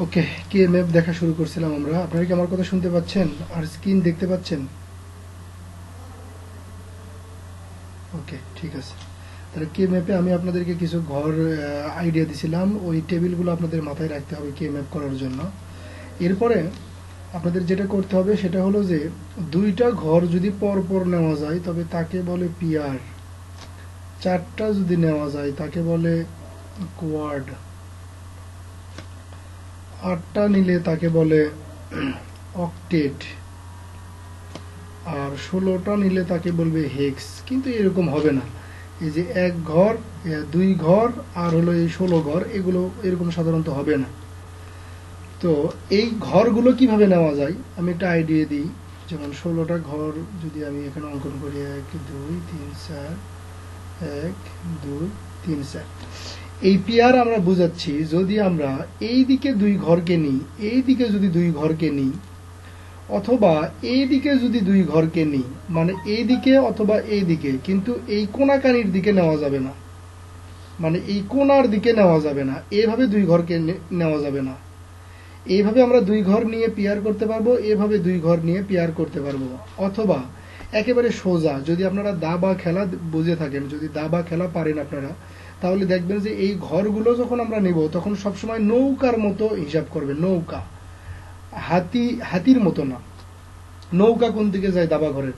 ওকে, কেএমএফ দেখা শুরু করছিলাম আমরা। আপনারা কি আমার কথা শুনতে পাচ্ছেন আর স্ক্রিন দেখতে পাচ্ছেন? ওকে, ঠিক আছে। তাহলে কেএমএফে আমি আপনাদেরকে কিছু ঘর আইডিয়া দিছিলাম, ওই টেবিলগুলো আপনাদের মাথায় রাখতে হবে কেএমএফ করার জন্য। এরপরে আপনাদের যেটা করতে হবে সেটা হলো যে দুইটা ঘর যদি পরপর নেওয়া যায় তবে তাকে বলে পিয়ার, চারটা যদি নেওয়া যায় তাকে বলে কোয়াড, আটটা নিলে তাকে বলে অক্টেট, আর 16টা নিলে তাকে বলবে হেক্স। কিন্তু এরকম হবে না, এই যে এক ঘর, দুই ঘর আর হলো এই 16 ঘর, এগুলো এরকম সাধারণত হবে না। তো এই ঘরগুলো কিভাবে নেওয়া যায় আমি একটা আইডিয়া দিই। যেমন 16টা ঘর যদি আমি এখানে অঙ্কন করি, 1 2 3 4, 1 2 3 4, এই পেয়ার আমরা বুঝাচ্ছি যদি আমরা এই দিকে দুই ঘরকে নিই, এই দিকে যদি দুই ঘরকে নিই, অথবা এই দিকে যদি দুই ঘরকে নিই, মানে এই দিকে অথবা এই দিকে, কিন্তু এই কোনাকানির দিকে নেওয়া যাবে না, মানে এই কোনার দিকে নেওয়া যাবে না, এইভাবে দুই ঘরকে নেওয়া যাবে না। এইভাবে আমরা দুই ঘর নিয়ে পেয়ার করতে পারবো, এভাবে দুই ঘর নিয়ে পেয়ার করতে পারবো। অথবা একেবারে সোজা, যদি আপনারা দাবা খেলা বুঝে থাকেন, যদি দাবা খেলা পারেন আপনারা, তাহলে দেখবেন যে এই ঘরগুলো যখন আমরা নেব তখন সবসময় নৌকার মতো হিসাব করবেন। নৌকা, হাতির মতো না। নৌকা কোন দিকে যায়? দাবা ঘরের,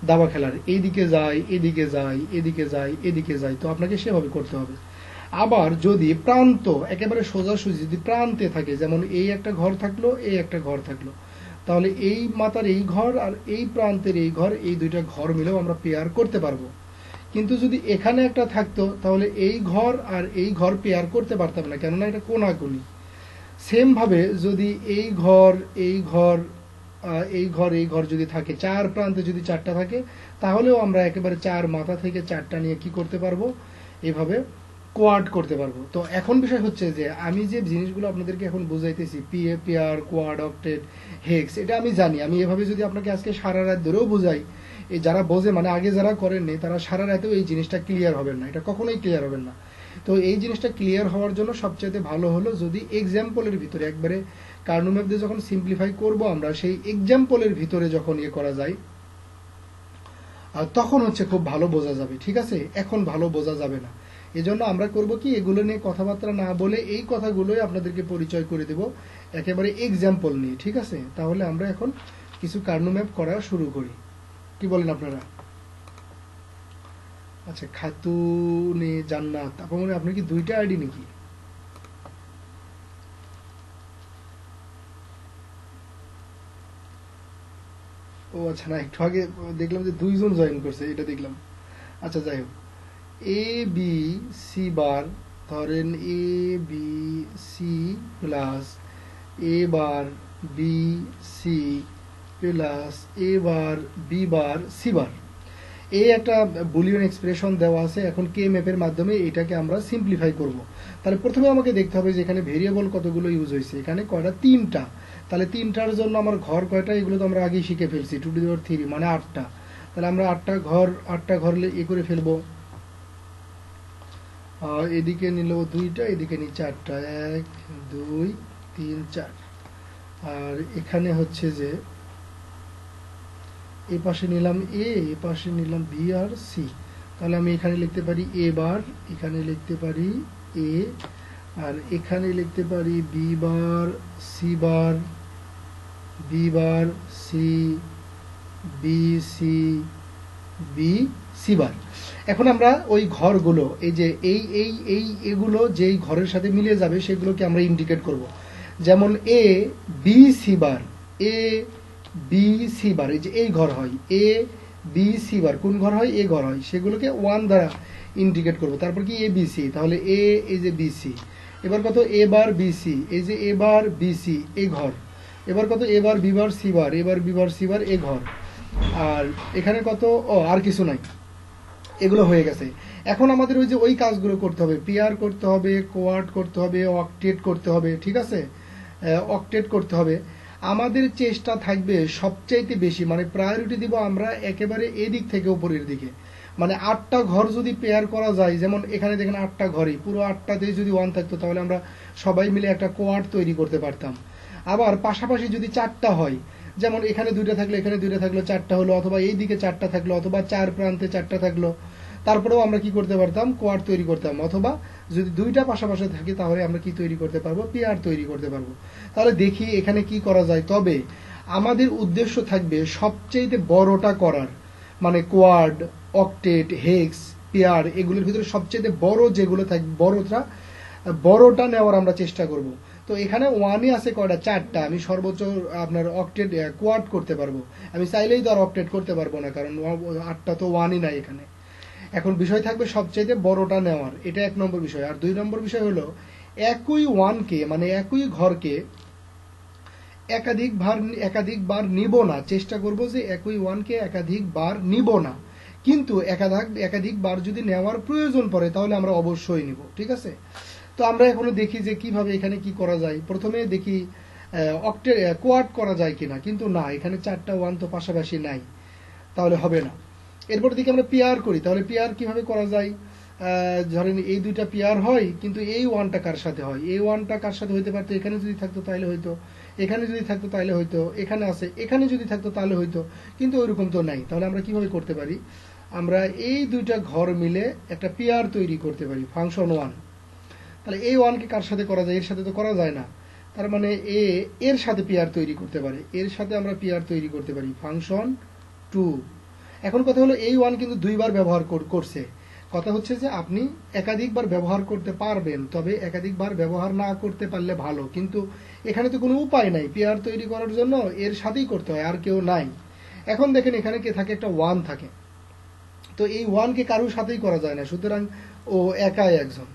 দাবা খেলার এইদিকে যায়, এদিকে যায়, এদিকে যায়, এদিকে যায়। তো আপনাকে সেভাবে করতে হবে। আবার যদি প্রান্ত একেবারে সোজাসুজি যদি প্রান্তে থাকে, যেমন এই একটা ঘর থাকলো, এই একটা ঘর থাকলো, তাহলে এই মাথার এই ঘর আর এই প্রান্তের এই ঘর, এই দুইটা ঘর মিলেও আমরা পেয়ার করতে পারবো। কিন্তু যদি এখানে একটা থাকতো তাহলে এই ঘর আর এই ঘর পেয়ার করতে পারতাম না, কেননা এটা কোনাকুনি। সেম ভাবে যদি এই ঘর, এই ঘর, এই ঘর, এই ঘর যদি থাকে, চার প্রান্তে যদি চারটা থাকে, তাহলেও আমরা একেবারে চার মাথা থেকে চারটা নিয়ে কি করতে পারবো? এভাবে কোয়াড করতে পারবো। তো এখন বিষয় হচ্ছে যে আমি যে জিনিসগুলো আপনাদেরকে এখন বুঝাইতেছি, পেয়ার, কোয়াড, অক্টেট, হেক্স, এটা আমি জানি। আমি এভাবে যদি আপনাকে আজকে সারা রাত ধরেও বুঝাই, এই যারা বোঝে, মানে আগে যারা করেননি, তারা সারা রাতেও এই জিনিসটা ক্লিয়ার হবেন না, এটা কখনোই ক্লিয়ার হবেন না। তো এই জিনিসটা ক্লিয়ার হওয়ার জন্য সবচেয়ে ভালো হলো যদি এক্সাম্পলের ভিতরে, একবারে কার্নুম্যাপ দিয়ে যখন সিম্পলিফাই করব আমরা, সেই এক্সাম্পলের ভিতরে যখন ইয়ে করা যায়, তখন হচ্ছে খুব ভালো বোঝা যাবে। ঠিক আছে, এখন ভালো বোঝা যাবে না। এজন্য আমরা করব কি, এগুলো নিয়ে কথাবার্তা না বলে এই কথাগুলোই আপনাদেরকে পরিচয় করে দেব একেবারে এক্সাম্পল নিয়ে। ঠিক আছে, তাহলে আমরা এখন কিছু কার্নুম্যাপ করা শুরু করি। কি বলেন আপনারা? আচ্ছা, খাতুনে জান্নাত, আপনার কি দুইটা আইডি নাকি? ও আচ্ছা, না, একটু আগে দেখলাম যে দুইজন জয়েন করছে, এটা দেখলাম। আচ্ছা, যাই হোক, এ বি সি বার, ধরেন A B C plus A bar B C plus A bar B bar C bar, এই একটা বুলিয়ন এক্সপ্রেশন দেওয়া আছে। এখন কে ম্যাপের মাধ্যমে এটাকে আমরা সিম্পলিফাই করব। তাহলে প্রথমে আমাকে দেখতে হবে যে এখানে ভেরিয়েবল কতগুলো ইউজ হয়েছে। এখানে কয়টা? 3টা। তাহলে 3টার জন্য আমার ঘর কয়টা? এগুলো তো আমরা আগেই শিখে ফেলছি, 2^3, মানে 8টা। তাহলে আমরা 8টা ঘর এ করে ফেলবো। এদিকে নিল 2টা, এদিকে নি 4টা, 1 2 3 4। আর এখানে হচ্ছে যে এই পাশে নিলাম এ, এই পাশে নিলাম বি আর সি। তাহলে আমি এখানে লিখতে পারি এ বার, এখানে লিখতে পারি এ, আর এখানে লিখতে পারি B bar, C bar, B bar, C, B C, B C bar. এখন আমরা ওই ঘরগুলো, এই যে এগুলো যেই ঘরের সাথে মিলে যাবে সেগুলোকে আমরা ইন্ডিকেট করব। যেমন এ B C bar, A B C bar, এই যে এই ঘর হয়, এ বি সি বার কোন ঘর হয়? এ ঘর হয়, সেগুলোকে 1 দ্বারা ইন্ডিকেট করব। তারপর কি? এ বি সি, তাহলে এ, এই যে বি সি। এবার কত? এ বার বি সি, এই যে এ বার বি সি, এই ঘর। এবার কত? এ বার বি বার সি বার, এবার বি বার সি বার, এ ঘর। আর এখানে কত? আর কিছু নাই, এগুলো হয়ে গেছে। এখন আমাদের ওই যে ওই কাজগুলো করতে হবে, পেয়ার করতে হবে, কোয়াড করতে হবে, অক্টেট করতে হবে। ঠিক আছে, অক্টেট করতে হবে। আমাদের চেষ্টা থাকবে সবচাইতে বেশি, মানে প্রায়োরিটি দিব আমরা একেবারে এদিক থেকে উপরের দিকে, মানে 8টা ঘর যদি পেয়ার করা যায়, যেমন এখানে দেখেন 8টা ঘরই, পুরো 8টাতেই যদি 1 থাকতো তাহলে আমরা সবাই মিলে একটা কোয়াড তৈরি করতে পারতাম। আবার পাশাপাশি যদি 4টা হয়, যেমন এখানে 2টা থাকলো, এখানে 2টা থাকলো, 4টা হলো, অথবা এই দিকে 4টা থাকলো, অথবা 4 প্রান্তে 4টা থাকলো, তারপরেও আমরা কি করতে পারতাম, কোয়াড তৈরি করতাম। অথবা যদি 2টা পাশাপাশি থাকে তাহলে আমরা কি তৈরি করতে পারবো, পেয়ার তৈরি করতে পারবো। তাহলে দেখি এখানে কি করা যায়। তবে আমাদের উদ্দেশ্য থাকবে সবচেয়ে বড়টা করার, মানে কোয়াড, অক্টেট, হেক্স, পেয়ার, এগুলোর ভিতরে সবচেয়ে বড় যেগুলো থাকবে বড়টা নেওয়ার আমরা চেষ্টা করব। তো এখানে 1ই আছে কয়টা, 4টা। আমি সর্বোচ্চ আপনার অক্টেট কোয়াড করতে পারবো। আমি চাইলেই তো আর অক্টেট করতে পারবো না, কারণ 8টা তো 1ই নাই এখানে। এখন বিষয় থাকবে সবচেয়ে বড়টা নেওয়ার, এটা 1 নম্বর বিষয়। আর 2 নম্বর বিষয় হলো একই 1কে, মানে একই ঘরকে একাধিকবার নিব না। চেষ্টা করব যে একই 1কে একাধিকবার নিব না, কিন্তু একাধিকবার যদি নেওয়ার প্রয়োজন পড়ে তাহলে আমরা অবশ্যই নিব। ঠিক আছে? তো আমরা এখনো দেখি যে কিভাবে এখানে কি করা যায়। প্রথমে দেখি কোয়াড করা যায় কিনা, কিন্তু না, এখানে 4টা 1 তো পাশাপাশি নাই, তাহলে হবে না। এরপর দেখি আমরা পেয়ার করি, তাহলে পেয়ার কিভাবে করা যায়। ধরেন এই 2টা পেয়ার হয়, কিন্তু এই 1টা কার সাথে হয়, এই 1টা কার সাথে হইতে পারতো, এখানে যদি থাকতো তাহলে হইতো, এখানে যদি থাকতো তাহলে হইতো, এখানে আছে, এখানে যদি থাকতো তাহলে হইতো, কিন্তু ওইরকম তো নাই। তাহলে আমরা কিভাবে করতে পারি, আমরা এই 2টা ঘর মিলে একটা পেয়ার তৈরি করতে পারি, ফাংশন 1। তাহলে এই 1কে কার সাথে করা যায়, এর সাথে তো করা যায় না। তার মানে এর সাথে পেয়ার তৈরি করতে পারে, এর সাথে আমরা পেয়ার তৈরি করতে পারি, ফাংশন 2। এখন কথা হলো এই 1 কিন্তু 2বার ব্যবহার করছে। কথা হচ্ছে যে আপনি একাধিকবার ব্যবহার করতে পারবেন, তবে একাধিকবার ব্যবহার না করতে পারলে ভালো। কিন্তু এখানে তো কোনো উপায় নাই, পেয়ার তৈরি করার জন্য এর সাথেই করতে হয়, আর কেউ নাই। এখন দেখেন এখানে কে থাকে, একটা 1 থাকে। তো এই 1কে কারোর সাথেই করা যায় না, সুতরাং ও একাই একজন।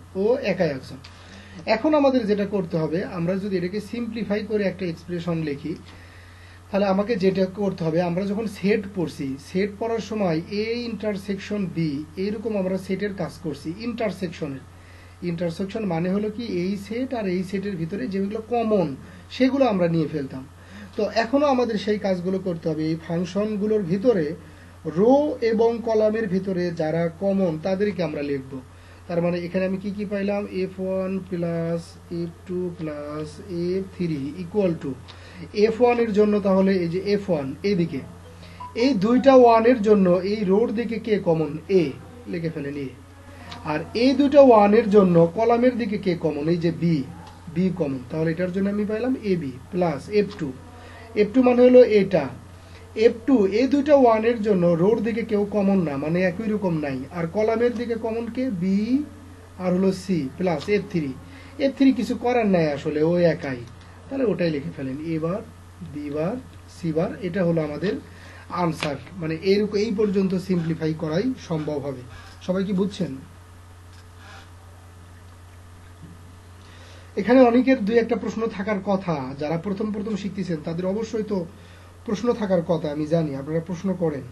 এখন আমাদের যেটা করতে হবে, আমরা যদি এটাকে সিম্পলিফাই করে একটা এক্সপ্রেশন লিখি, তাহলে আমাকে যেটা করতে হবে, আমরা যখন সেট পড়ছি, সেট পড়ার সময় এ ইন্টারসেকশন বি, এইরকম আমরা সেটের কাজ করছি। ইন্টারসেকশন মানে হলো কি, এই সেট আর এই সেটের ভিতরে যেগুলো কমন সেগুলো আমরা নিয়ে ফেলতাম। তো এখনো আমাদের সেই কাজগুলো করতে হবে। এই ফাংশনগুলোর ভিতরে রো এবং কলামের ভিতরে যারা কমন তাদেরকে আমরা লিখব। তার মানে এখানে আমি কি কি পাইলাম, f1 plus f2 plus f3 equal to f1 এর জন্য, তাহলে এই যে f1 এইদিকে, এই 2টা 1 এর জন্য এই রোর দিকে কে কমন, a, লিখে ফেলেন a। আর এই 2টা 1 এর জন্য কলামের দিকে কে কমন, এই যে b কমন, তাহলে এটার জন্য আমি পাইলাম ab প্লাস f2 মানে হলো এটা, f2 এই 2টা 1 এর জন্য রোর দিকে কেউ কমন না, মানে একই রকম নাই। আর কলামের দিকে কমন কে, b আর হলো c প্লাস f3 কিছু করার নাই আসলে, ও একাই, তাহলে ওটাই লিখে ফেলেন, a bar, b bar, c বার। এটা হলো আমাদের আনসার। মানে এই পর্যন্ত সিম্পলিফাই করাই সম্ভব হবে। সবাই কি বুঝছেন? এখানে অনেকের 2-1টা প্রশ্ন থাকার কথা, যারা প্রথম শিখতেছেন তাদের অবশ্যই তো প্রশ্ন থাকার কথা, আমি জানি আপনারা প্রশ্ন করেন।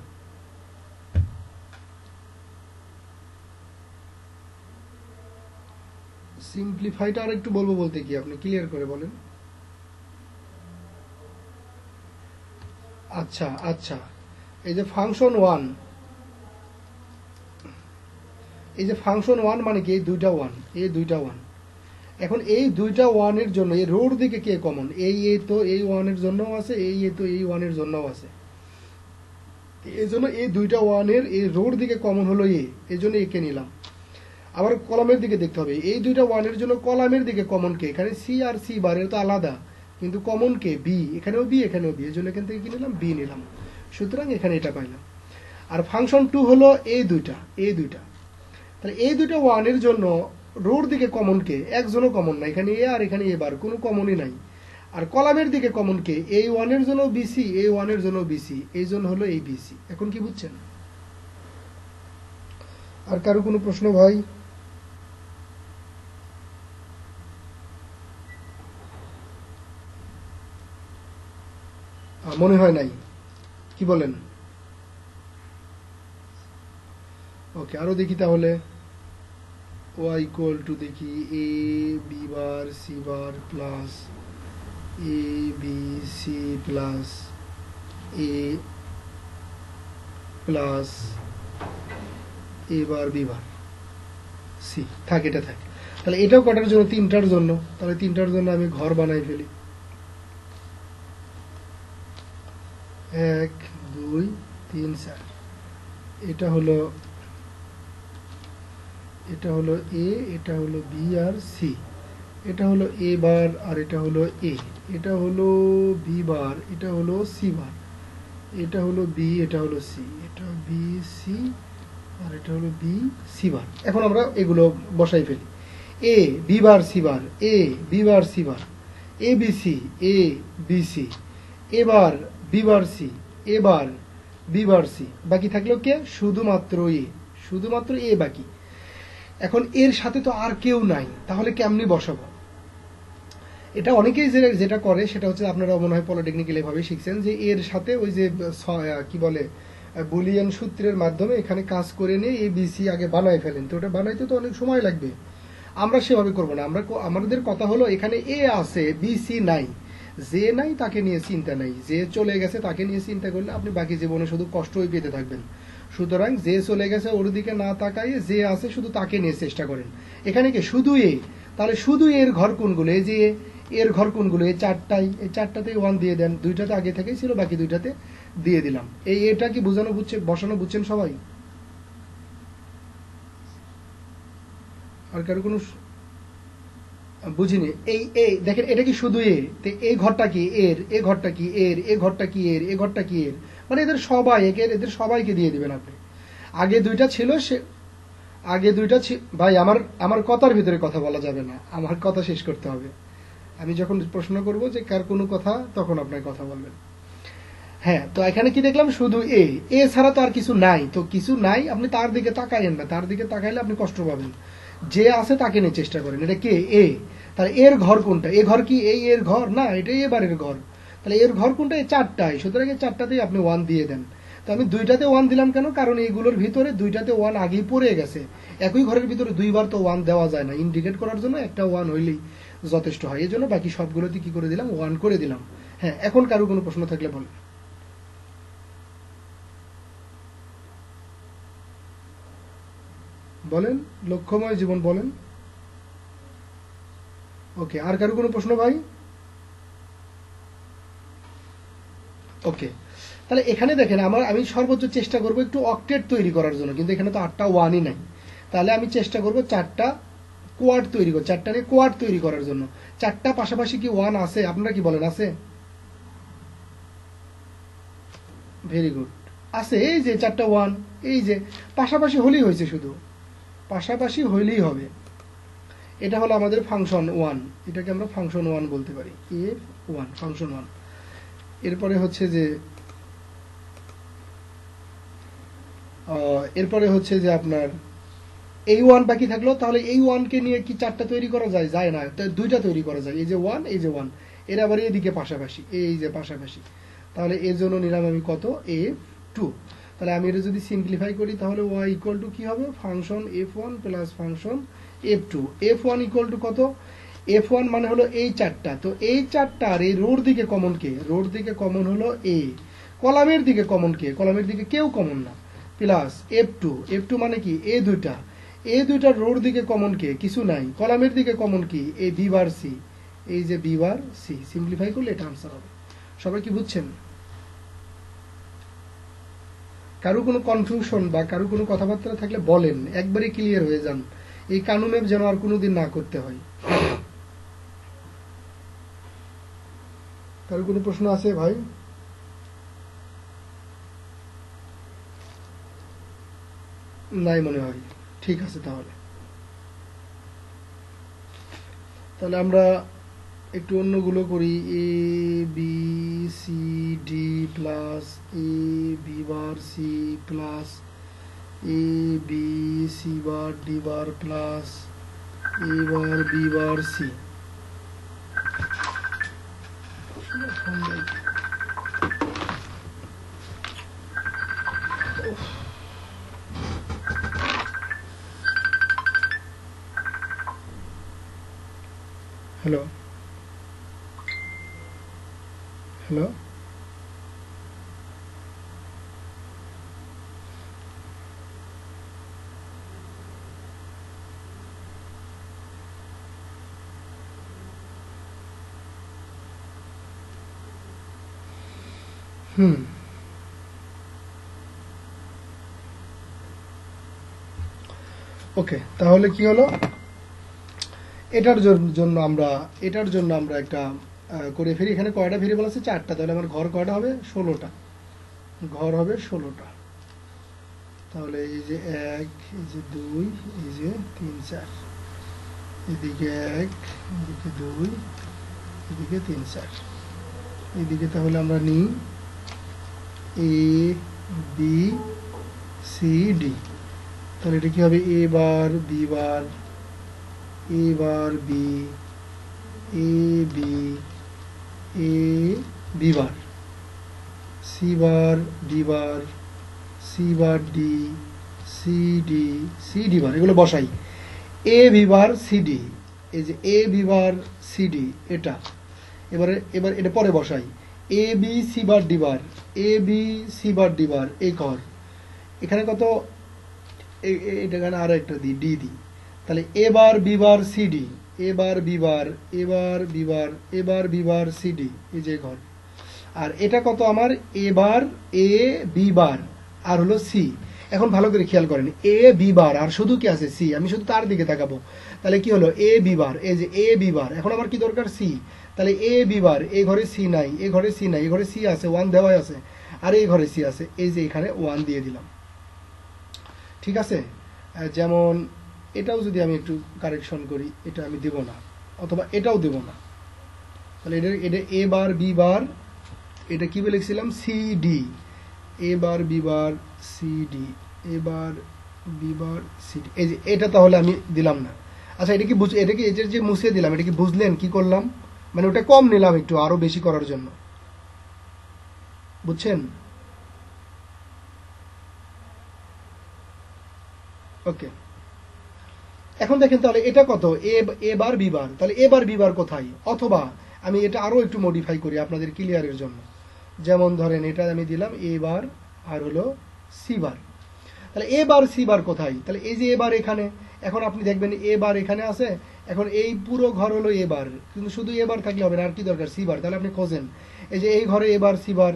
সিম্পলিফাইটা আর একটু বলবো বলতে কি, আপনি ক্লিয়ার করে বলেন। আচ্ছা, এই যে ফাংশন 1 মানে কি, এই 2টা 1, এখন এই 2টা 1 এর জন্য এই রোর দিকে কে কমন, এই তো এই 1 এর জন্যও আছে, এই তো এই 1 এর জন্যও আছে। এই জন্য এই 2টা 1 এর এই রোর দিকে কমন হলো এই জন্য একে নিলাম। আবার কলামের দিকে দেখতে হবে, এই 2টা 1 এর জন্য কলামের দিকে কমন কে, এখানে সি আর সি বার, এর তো আলাদা, কিন্তু কমন কে, বি, এখানেও বি, এখানেও বি, এই জন্য এখান থেকে কি নিলাম, বি নিলাম। সুতরাং এখানে এটা পাইলাম। আর ফাংশন 2 হলো এই দুইটা, তাহলে এই 2টা 1 এর জন্য রোর দিকে কমন কে, একজনও কমন নাই, এখানে এ আর এখানে এ বার, কোনো কমনই নাই। আর কলামের দিকে কমন কে, এই 1 এর জন্য বিসি, এই 1 এর জন্য বিসি, এই জন্য হলো এই বিসি। এখন কি বুঝছেন? আর কারো কোনো প্রশ্ন ভাই? মনে হয় নাই, কি বলেন? ওকে, আরো দেখি তাহলে। y ইকুয়াল টু দেখি a b bar c bar plus a b c plus a plus A bar B bar C থাক, এটা থাকে। তাহলে এটাও কটার জন্য? তিনটার জন্য। তাহলে তিনটার জন্য আমি ঘর বানাই ফেলি, 1 2 3 4। এটা হলো এ, এটা হলো বি আর সি, এটা হলো এ বার আর এটা হলো এ, এটা হলো বি বার, এটা হলো সি বার, এটা হলো বি, এটা হলো সি, এটা বি সি আর এটা হলো বি সি বার। এখন আমরা এগুলো বসাই ফেলি। এ B bar C bar, A B bar C bar, A B C, A B C, এবার বি বার সি, এবার বি বার সি। বাকি থাকলো কে? শুধুমাত্র এ, শুধুমাত্র এ বাকি। এখন এর সাথে তো আর কেউ নাই, তাহলে কেমনি বসাবো? এটা অনেকেই যেটা করে সেটা হচ্ছে, আপনারা মনে হয় পলিটেকনিক্যাল এভাবে শিখছেন, যে এর সাথে ওই যে কি বলে বুলিয়ান সূত্রের মাধ্যমে এখানে কাজ করে নিয়ে এ বি সি আগে বানায় ফেলেন। তো ওটা বানাইতে তো অনেক সময় লাগবে। আমরা সেভাবে করবো না। আমাদের কথা হলো এখানে এ আছে, বি সি নাই, যে নাই তাকে নিয়ে চিন্তা নাই, যে চলে গেছে তাকে নিয়ে চিন্তা করলে আপনি বাকি জীবনে শুধু কষ্টই পেতে থাকবেন। সুতরাং যে চলে গেছে ওর দিকে না তাকাইয়ে যে আছে শুধু তাকে নিয়ে চেষ্টা করেন। এখানে কি শুধু এ? তাহলে শুধু এর ঘর কোনগুলো? এই যে এর ঘর কোনগুলো? এই চারটাই, এই চারটাতে 1 দিয়ে দেন। দুইটাতে আগে থেকেই ছিল, বাকি দুইটাতে দিয়ে দিলাম। এটা কি বোঝানো বসানো বুঝছেন সবাই? আর কারো কোনো বুঝিনি? এই দেখেন, এটা কি শুধু এ? এই ঘরটা কি এর, এ ঘরটা কি এর, এ ঘরটা কি এর, এ ঘরটা কি এর, মানে এদের সবাই এদের সবাইকে দিয়ে দিবেন আপনি। আগে দুইটা ছিল, সে আগে দুইটা ভাই আমার কথার ভিতরে কথা বলা যাবে না, আমার কথা শেষ করতে হবে। আমি যখন প্রশ্ন করব যে কার কোনো কথা, তখন আপনার কথা বলবেন। হ্যাঁ, তো এখানে কি দেখলাম? শুধু এ ছাড়া তো আর কিছু নাই। তো কিছু নাই, আপনি তার দিকে তাকাইয়েন না, তার দিকে তাকাইলে আপনি কষ্ট পাবেন। যে আছে তাকে নিয়ে চেষ্টা করেন। এটা কে? এ। তাহলে এর ঘর কোনটা? এ ঘর কি এই এর ঘর? না, এটাই এবারের ঘর। তাহলে এর ঘর কোনটা? এই চারটাই। সুতরাং এই চারটাতেই আপনি 1 দিয়ে দেন। তো আমি দুইটাতে 1 দিলাম কেন? কারণ এইগুলোর ভিতরে দুইটাতে 1 আগেই পড়ে গেছে। একই ঘরের ভিতরে দুইবার তো 1 দেওয়া যায় না, ইন্ডিকেট করার জন্য একটা 1 হইলেই যথেষ্ট হয়। এই জন্য বাকি সবগুলোতে কি করে দিলাম? 1 করে দিলাম। হ্যাঁ, এখন কারো কোনো প্রশ্ন থাকলে বলেন। বলেন, লক্ষ্যময় জীবন বলেন। ওকে, আর কারো কোনো প্রশ্ন ভাই? ওকে, তাহলে এখানে দেখেন আমি সর্বোচ্চ চেষ্টা করব একটু অক্টেট তৈরি করার জন্য, কিন্তু এখানে তো 8টা 1ই নাই। তাহলে আমি চেষ্টা করব 4টা কোয়াড তৈরি করার, 4টা নিয়ে কোয়াড তৈরি করার জন্য। 4টা পাশাপাশি কি 1 আছে? আপনারা কি বলেন, আছে? ভেরি গুড, আছে। এই যে 4টা 1, এই যে পাশাপাশি হলেই হয়েছে, শুধু পাশাপাশি হইলেই হবে। এটা হলো আমাদের ফাংশন 1, এটাকে আমরা ফাংশন 1 বলতে পারি, f1 ফাংশন 1। এরপরে হচ্ছে যে আপনার এই 1 বাকি থাকলো। তাহলে এই 1 কে নিয়ে কি 4টা তৈরি করা যায়? যায় না, 2টা তৈরি করা যায়। এই যে 1, এই যে 1, এর আবার এদিকে পাশাপাশি, এই যে পাশাপাশি। তাহলে এর জন্য নিলাম আমি কত? f2। তাহলে আমি এটা যদি সিম্পলিফাই করি, তাহলে y ইকুয়াল টু কি হবে? Function f1 plus function f2। f1 equal to কত? f1 মানে হলো এই 4টা। তো এই 4টার এই রোর দিকে কমন কে? রোর দিকে কমন হলো a। কলামের দিকে কমন কে? কলামের দিকে কেউ কমন না। প্লাস f2 মানে কি? এই দুইটার রোর দিকে কমন কে? কিছু নাই। কলামের দিকে কমন কি? এই বি বার সি, এই যে বি বার সি। সিম্পলিফাই করলে এটা আনসার হবে। সবাই কি বুঝছেন? কারো কোনো কনফিউশন বা কারো কোনো কথাবার্তা থাকলে বলেন, একবারে ক্লিয়ার হয়ে যান। এই কানুনে যেন আর কোনোদিন না করতে হয়। কারো কোনো প্রশ্ন আছে ভাই? নাই মনে হয়। ঠিক আছে, তাহলে আমরা একটু অন্যগুলো করি। A B C D plus A B bar C plus A B C bar D bar plus A bar B bar C. Hello hello, hmm okay, তাহলে কি হলো, এটার জন্য আমরা একটা করে ফেলি। এখানে কয়টা ভেরিয়েবল আছে? 4টা। তাহলে আমার ঘর কয়টা হবে? 16টা। ঘর হবে 16টা। তাহলে এই যে 1, এই যে 2, এই যে 3 4, এদিকে 1, এদিকে 2, এদিকে 3 4, এদিকে তাহলে আমরা নিই এ বি সি ডি। তাহলে এটা কি হবে? A bar B bar, A bar B, A B, A B bar, C bar D bar, C bar D, C D, C D bar, এগুলো বসাই। A B bar C D, এই যে A B bar C D এটা, এবার এটা পরে বসাই। A B C bar D bar, A B C bar D bar, এই ঘর এখানে কত? এটা এখানে আরো একটা দিই, ডি দিই। তাহলে A bar B bar C D, A bar B bar, এবার বি বার, এবার বি বার সি ডি, এই যে ঘর। আর এটা কত আমার? এবার এ বি বার আর হলো সি। এখন ভালো করে খেয়াল করেন, এ বি বার আর শুধু কি আছে? সি। আমি শুধু তার দিকে তাকাবো। তাহলে কি হলো? এ বি বার, এই যে এ বি বার। এখন আমার কি দরকার? সি। তাহলে এ বি বার, এই ঘরে সি নাই, এই ঘরে সি নাই, এই ঘরে সি আছে, 1 দেওয়া আছে, আর এই ঘরে সি আছে, এই যে এখানে 1 দিয়ে দিলাম। ঠিক আছে? যেমন এটাও যদি আমি একটু কারেকশন করি, এটা আমি দেব না, অথবা এটাও দেব না। তাহলে এটা এ বার বি বার, এটা কি লিখছিলাম? C D, A bar B bar C D, A bar B bar C D, এই যে এটা তাহলে আমি দিলাম না। আচ্ছা, এটা কি এটার যে মুছে দিলাম, এটা কি বুঝলেন কি করলাম? মানে ওটা কম নিলাম একটু আরো বেশি করার জন্য, বুঝছেন? ওকে, এখন দেখেন তাহলে এটা কত? এ বার বি বার। তাহলে এ বার বি বার কোথায়? অথবা আমি এটা আরো একটু মডিফাই করি আপনাদের ক্লিয়ারের জন্য। যেমন ধরেন এটা আমি দিলাম এ বার আর হলো সি বার। তাহলে এ বার সি বার কোথায়? তাহলে এই যে এ বার এখানে। এখন আপনি দেখবেন এ বার এখানে আছে। এখন এই পুরো ঘর হলো এ বার, কিন্তু শুধু এ বার থাকলে হবে না, আর কি দরকার? C bar. তাহলে আপনি খোঁজেন, এই যে এই ঘরে এ বার সি বার,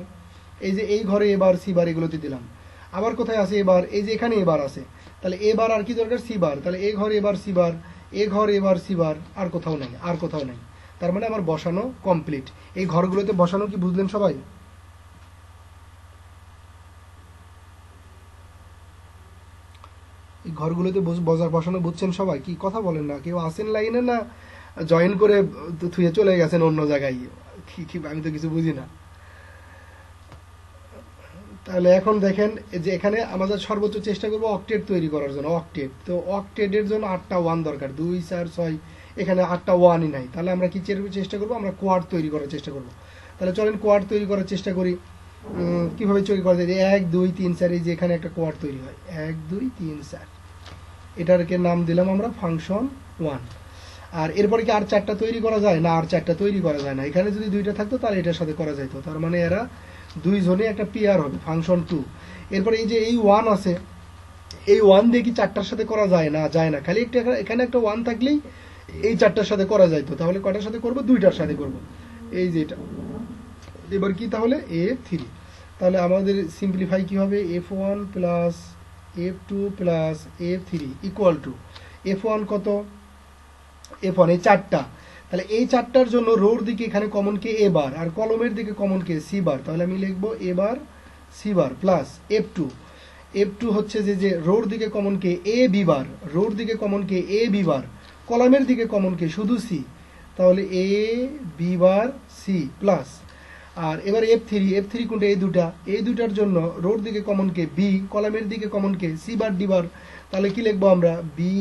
এই যে এই ঘরে এ বার সি বার, এগুলোতে দিলাম। আবার কোথায় আছে এবার? এই যে এখানে এবার আছে। তাহলে এবার আর কি দরকার? C bar. তাহলে এ ঘর এবার সি বার, এ ঘর এবার সি বার, আর কোথাও নেই, আর কোথাও নেই। তার মানে আমার বসানো কমপ্লিট। এই ঘরগুলোতে বসানো কি বুঝলেন সবাই? এই ঘরগুলোতে বসানো বুঝছেন সবাই? কি কথা বলেন না? কেউ আসেন লাইনে, না জয়েন করে থুয়ে চলে গেছেন অন্য জায়গায়? কি আমি তো কিছু বুঝি না। তাহলে এখন দেখেন যে এখানে আমাদের সর্বোচ্চ চেষ্টা করবো অক্টেট তৈরি করার জন্য। অক্টেট, তো অক্টেটের জন্য 8টা 1 দরকার, 2 4 6, এখানে 8টা 1ই নাই। তাহলে আমরা কি চেষ্টা করবো? আমরা কোয়াড তৈরি করার চেষ্টা করবো। তাহলে চলেন কোয়াড তৈরি করার চেষ্টা করি। কিভাবে তৈরি করা যায়? 1 2 3 4, এই যে এখানে একটা কোয়াড তৈরি হয়, 1 2 3 4, এটাকে নাম দিলাম আমরা ফাংশন 1। আর এরপরে কি আর 4টা তৈরি করা যায়? না, আর 4টা তৈরি করা যায় না। এখানে যদি 2টা থাকতো তাহলে এটার সাথে করা যেত। তার মানে এরা দুইজনে একটা পেয়ার হবে, ফাংশন 2। এরপরে এই যে এই 1 আছে, এই 1 দিয়ে কি 4টার সাথে করা যায়? না, যায় না। খালি একটা এখানে একটা 1 থাকলেই এই 4টার সাথে করা যাইতো। তাহলে কয়টার সাথে করব? 2টার সাথে করব, এই যে এটা। এবার কি তাহলে? A3। তাহলে আমাদের সিম্পলিফাই কি হবে? F1 plus F2 plus F3 equal to F1 কত? F1 এই 4টা। তাহলে এই 4টার জন্য রোর দিকে এখানে কমন কে? এ বার, আর কলমের দিকে কমন কে? C bar. তাহলে আমি লিখবো এ বার C bar plus F2। F2 হচ্ছে যে রোর দিকে কমন কে? এ বি বার, রোর দিকে কমন কে? এ বি বার, কলামের দিকে কমন কে? শুধু সি। তাহলে এ বি বার সি প্লাস, আর এবার F3 কোনটা? এই দুটার জন্য রোর দিকে কমন কে? বি, কলামের দিকে কমন কে? সি বার ডি বার। তাহলে কি লিখবো আমরা? বি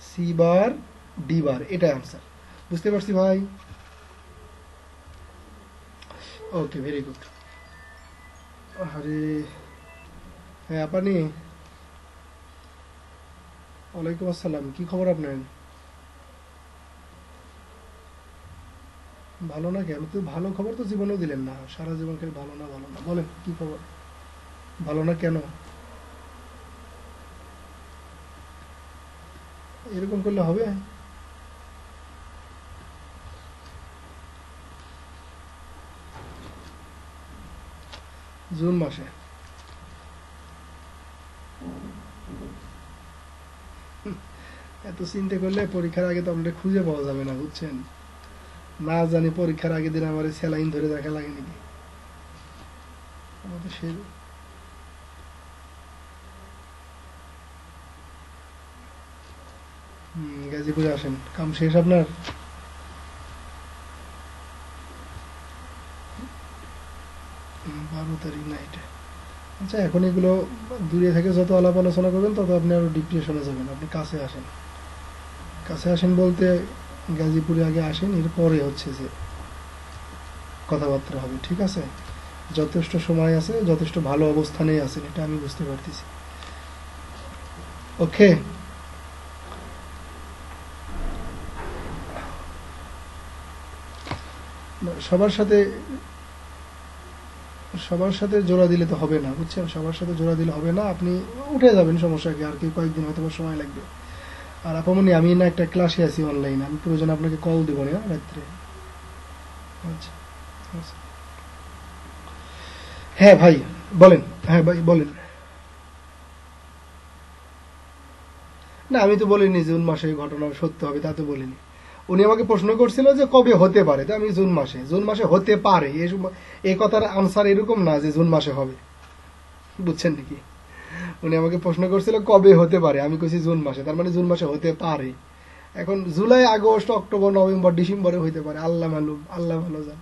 সি বার ডি বার। এটা আনসার। বুঝতে পারছি ভাই? ওকে, ভেরি গুড। আরে হ্যাঁ, আপনি, ওয়ালাইকুম আসসালাম, কি খবর আপনার? ভালো না কেন? তো ভালো খবর তো জীবনেও দিলেন না, সারা জীবন খালি ভালো না ভালো না বলেন, কি খবর? ভালো না কেন? এরকম করলে হবে? জুন মাসে। এত চিন্তা করলে পরীক্ষার আগে তো আপনাদের খুঁজে পাওয়া যাবে না, বুঝছেন? না জানি পরীক্ষার আগের দিন আমার স্যালাইন ধরে রাখা লাগে নাকি আমাদের সেই। গাজীপুরে আসেন, কাম শেষ আপনার? 12 তারিখ নাইটে। আচ্ছা, এখন এগুলো দূরে থেকে যত আলাপ আলোচনা করবেন তত আপনি আরো ডিপ্রেশনে যাবেন। আপনি কাছে আসেন, কাছে আসেন বলতে গাজীপুরে আগে আসেন, এরপরে হচ্ছে যে কথাবার্তা হবে, ঠিক আছে? যথেষ্ট সময় আছে, যথেষ্ট ভালো অবস্থানেই আছেন, এটা আমি বুঝতে পারতেছি। ওকে, সবার সাথে জোড়া দিলে তো হবে না, বুঝছেন? সবার সাথে জোড়া দিলে হবে না, আপনি উঠে যাবেন, সমস্যা কি? আর কি কয়েকদিন হয়তো সময় লাগবে। আর আপামনি আমি না একটা ক্লাসে আছি অনলাইনে, আমি প্রয়োজন আপনাকে কল দেবো না রাত্রে। আচ্ছা আচ্ছা, হ্যাঁ ভাই বলেন। হ্যাঁ ভাই বলেন। না, আমি তো বলিনি জুন মাসে ঘটনা সত্য হবে, তা তো বলিনি। উনি আমাকে প্রশ্ন করছিল যে কবে হতে পারে, তো আমি জুন মাসে হতে পারে, এই কথার আনসার এরকম না যে জুন মাসে হবে, বুঝছেন নাকি? উনি আমাকে প্রশ্ন করছিল কবে হতে পারে, আমি কইছি জুন মাসে, তার মানে জুন মাসে হতে পারে। এখন জুলাই, আগস্ট, অক্টোবর, নভেম্বর, ডিসেম্বরে হইতে পারে, আল্লাহ মালুম, আল্লাহ ভালো জান।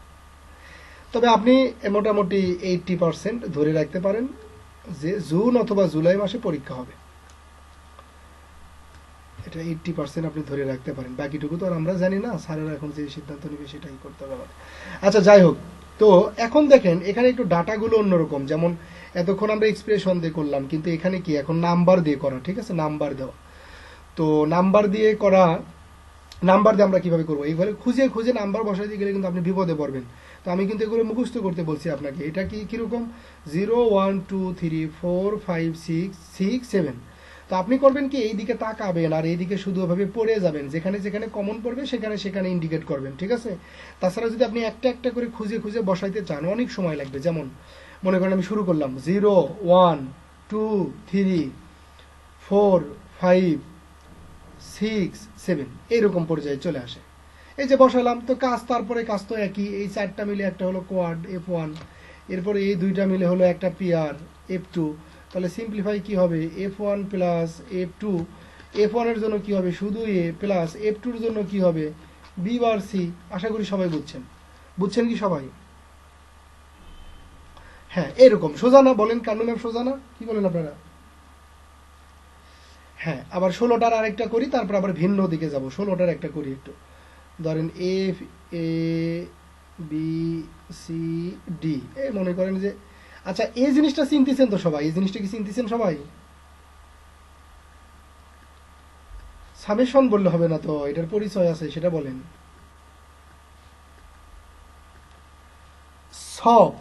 তবে আপনি মোটামুটি 80% ধরে রাখতে পারেন যে জুন অথবা জুলাই মাসে পরীক্ষা হবে। এটা 80% আপনি ধরে রাখতে পারেন, বাকিটুকু তো আর আমরা জানি না, স্যারেরা এখন যে সিদ্ধান্ত নেবে সেটাই করতে হবে আমাদের। আচ্ছা যাই হোক, তো এখন দেখেন এখানে একটু ডাটাগুলো অন্যরকম, যেমন এতক্ষণ আমরা এক্সপ্রেশন দিয়ে করলাম, কিন্তু এখানে কি এখন নাম্বার দিয়ে করা, ঠিক আছে? নাম্বার দেওয়া, তো নাম্বার দিয়ে করা, নাম্বার দিয়ে আমরা কিভাবে করবো? এইভাবে খুঁজে খুঁজে নাম্বার বসাই দিয়ে গেলে কিন্তু আপনি বিপদে পড়বেন। তো আমি কিন্তু এগুলো মুখস্থ করতে বলছি আপনাকে। এটা কি কিরকম? 0 1 2 3 4 5 6 6 7। তো আপনি করবেন কি, এই দিকে তাকাবেন আর এই দিকে শুধু ওভাবে পড়ে যাবেন, যেখানে যেখানে কমন পড়বে সেখানে সেখানে ইন্ডিকেট করবেন, ঠিক আছে? তাছাড়া যদি আপনি একটা একটা করে খুঁজে খুঁজে বসাইতে চান অনেক সময় লাগবে। যেমন মনে করেন আমি শুরু করলাম 0 1 2 3 4 5 6 7, এইরকম পর্যায়ে চলে আসে। এই যে বসালাম, তো কাজ তারপরে কাজ তো একই, এই চারটা মিলে একটা হলো কোয়াড F1, এরপরে এই দুইটা মিলে হলো একটা পিআর F2। তাহলে সিম্পলিফাই কি হবে? F1 প্লাস F2, F1 এর জন্য কি হবে? শুধু A, প্লাস F2 এর জন্য কি হবে? B bar C। আশা করি সবাই বুঝছেন কি সবাই? হ্যাঁ, এরকম সোজা না? বলেন কান্ড ম্যাপ সোজা না? কি বলেন আপনারা? হ্যাঁ, আবার 16টার আরেকটা করি, তারপর আবার ভিন্ন দিকে যাব। 16টার একটা করি একটু, ধরেন F A B C D, এই মনে করেন যে, আচ্ছা এই জিনিসটা চিনতেছেন তো সবাই? এই জিনিসটা কি চিনতেছেন সবাই? সামেশন বললে হবে না তো, এটার পরিচয় আছে, সেটা বলেন। সব,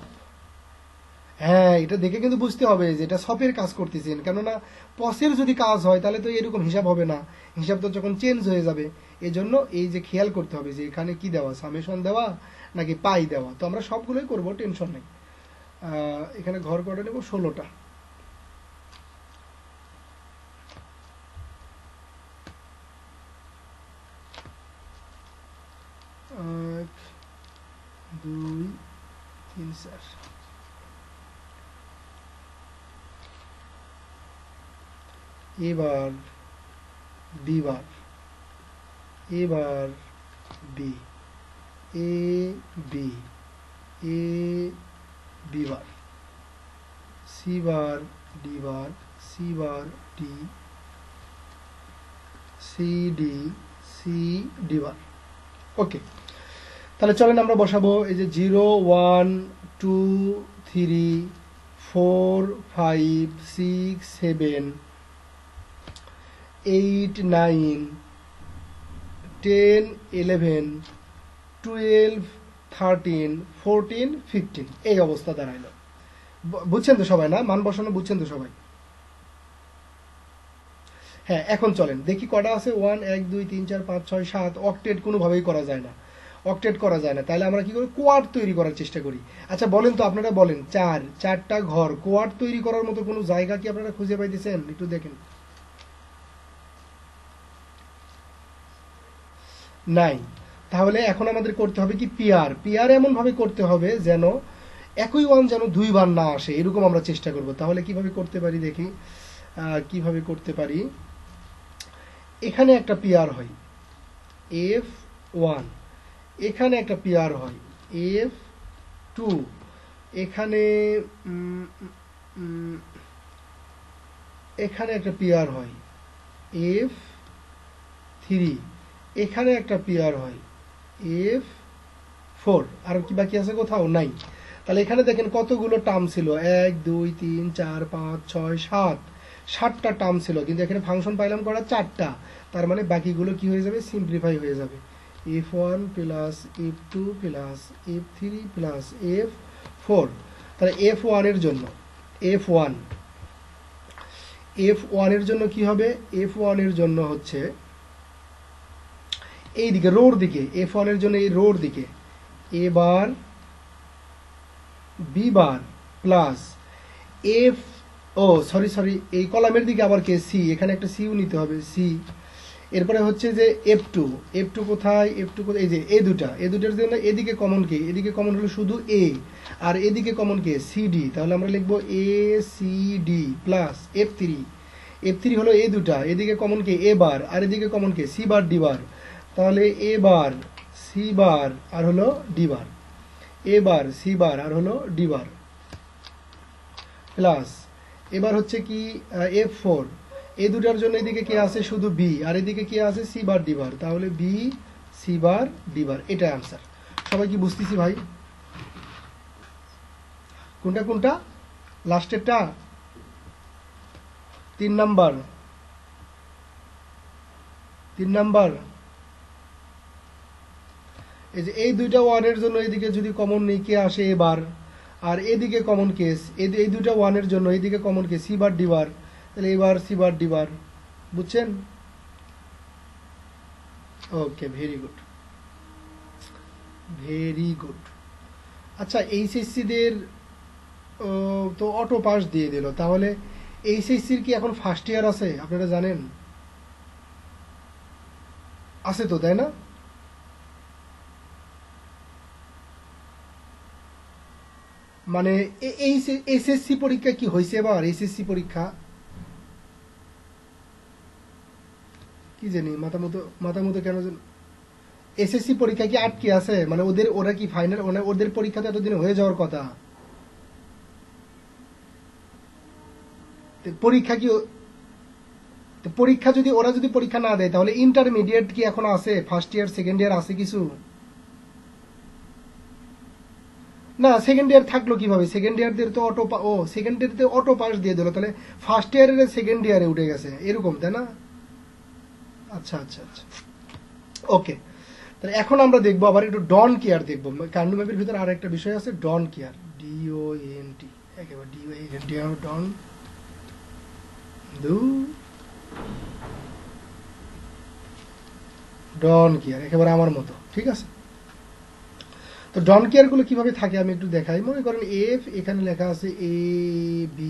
হ্যাঁ, এটা দেখে কিন্তু বুঝতে হবে যে এটা সপের কাজ করতেছেন, কেননা পসের যদি কাজ হয় তাহলে তো এরকম হিসাব হবে না, হিসাব তো যখন চেঞ্জ হয়ে যাবে। এজন্য এই যে খেয়াল করতে হবে যে এখানে কি দেওয়া, সামেশন দেওয়া নাকি পাই দেওয়া। তো আমরা সবগুলোই করবো, টেনশন নেই। এখানে ঘর কটা নেব? 16টা। 1 2 3 4। এবার বি বার, এবার B, A B, A B bar, C bar, D bar, C bar, D, C D, C D bar. Okay, তাহলে চলেন আমরা বসাবো এই যে 0 1 2 3 4 5 6 7 8 9 10 11 12 13 14 15, এই অবস্থা দাঁড়াইল। বুঝছেন তো সবাই? না, মান বসানো বুঝছেন তো সবাই? হ্যাঁ, এখন চলেন দেখি কটা আছে। 1 1 2 3 4 5 6 7, অক্টেট কোনোভাবেই করা যায় না। অক্টেট করা যায় না, তাহলে আমরা কি করি, কোয়াড তৈরি করার চেষ্টা করি। আচ্ছা বলেন তো, আপনারা বলেন, চারটা ঘর কোয়াড তৈরি করার মতো কোনো জায়গা কি আপনারা খুঁজে পাইতেছেন? একটু দেখেন। নাই। তাহলে এখন আমাদের করতে হবে কি, পিয়ার এমন ভাবে করতে হবে যেন একই ওয়ান যেন দুইবার না আসে, এরকম আমরা চেষ্টা করব। তাহলে কিভাবে করতে পারি দেখি, কিভাবে করতে পারি। এখানে একটা পিয়ার হয় F1, এখানে একটা পিয়ার হয় F2, এখানে এখানে একটা পিয়ার হয় F3, এখানে একটা পিয়ার হয় F4। আর কি বাকি আছে? কোথাও নাই। তাহলে এখানে দেখেন কতগুলো টার্ম ছিল, 1 2 3 4 5 6 7, 7টা টার্ম ছিল, কিন্তু এখানে ফাংশন পাইলাম করা 4টা। তার মানে বাকিগুলো কি হয়ে যাবে, সিম্পলিফাই হয়ে যাবে। F1 plus F2 plus F3 plus F4। তাহলে F1 এর জন্য F1 এর জন্য কি হবে, F1 এর জন্য হচ্ছে এই দিকে রোর দিকে, F1 এর জন্য এই রোর দিকে A bar B bar plus F, ও সরি এই কলামের দিকে আবার কে, সি, এখানে একটা সিও নিতে হবে, সি। এরপরে হচ্ছে যে F2 কোথায়, এই যে এ দুটার জন্য এদিকে কমন কে, এদিকে কমন হলো শুধু এ, আর এদিকে কমন কে, সিডি। তাহলে আমরা লিখবো A C D plus F3 হলো এ দুটা, এদিকে কমন কে এ বার, আর এদিকে কমন কে সি বার ডি বার। তাহলে এ বার সি বার আর হলো D bar, A bar C বার আর হলো ডি বার প্লাস, এবার হচ্ছে কি F4, এই দুটার জন্য এদিকে কে আছে শুধু বি, আর এদিকে কে আছে সি বার ডি বার। তাহলে বি সি বার ডি বার, এটা आंसर। সবাই কি বুঝতেছি ভাই? কোনটা লাস্টেরটা 3 নাম্বার। এই যে এই দুইটা ওয়ানের জন্য এদিকে যদি কমন নেই কে আসে এবার, আর এদিকে কমন কেস, এই দুইটা ওয়ানের জন্য এদিকে কমন কে সি বার ডি বার, তাহলে এবার সি বার ডি বার। বুঝছেন? ওকে, ভেরি গুড। আচ্ছা, এইচএসসি দের তো অটো পাস দিয়ে দিল, তাহলে এইচএসসির কি এখন ফার্স্ট ইয়ার আছে? আপনারা জানেন আছে তো, তাই না? মানে এই এসএসসি পরীক্ষা কি হয়েছে এবার? এসএসসি পরীক্ষা কি জানি, মাথা মতো কেন যেন এসএসসি পরীক্ষা কি আটকে আছে? মানে ওরা কি ফাইনাল, ওদের পরীক্ষা তো এতদিন হয়ে যাওয়ার কথা। পরীক্ষা যদি ওরা যদি পরীক্ষা না দেয়, তাহলে ইন্টারমিডিয়েট কি এখন আছে? ফার্স্ট ইয়ার সেকেন্ড ইয়ার আছে কিছু? না, সেকেন্ড ইয়ার থাকলো কিভাবে? সেকেন্ড ইয়ারদের তো সেকেন্ড ইয়ারতে অটো পাস দিয়ে দিল, তাহলে ফার্স্ট ইয়ারের সেকেন্ড ইয়ারে উঠে গেছে, এরকম তাই না? আচ্ছা, ওকে। তাহলে এখন আমরা দেখবো আবার একটু ডন কেয়ার দেখবো। কার্নু ম্যাপের ভিতরে আর একটা বিষয় আছে, ডন কেয়ার, DONT, একেবারে DONT, ডন ডন কেয়ার একেবারে আমার মতো, ঠিক আছে? তো ডন কেয়ার গুলো কিভাবে থাকে আমি একটু দেখাই। মনে করেন এফ, এখানে লেখা আছে ABCD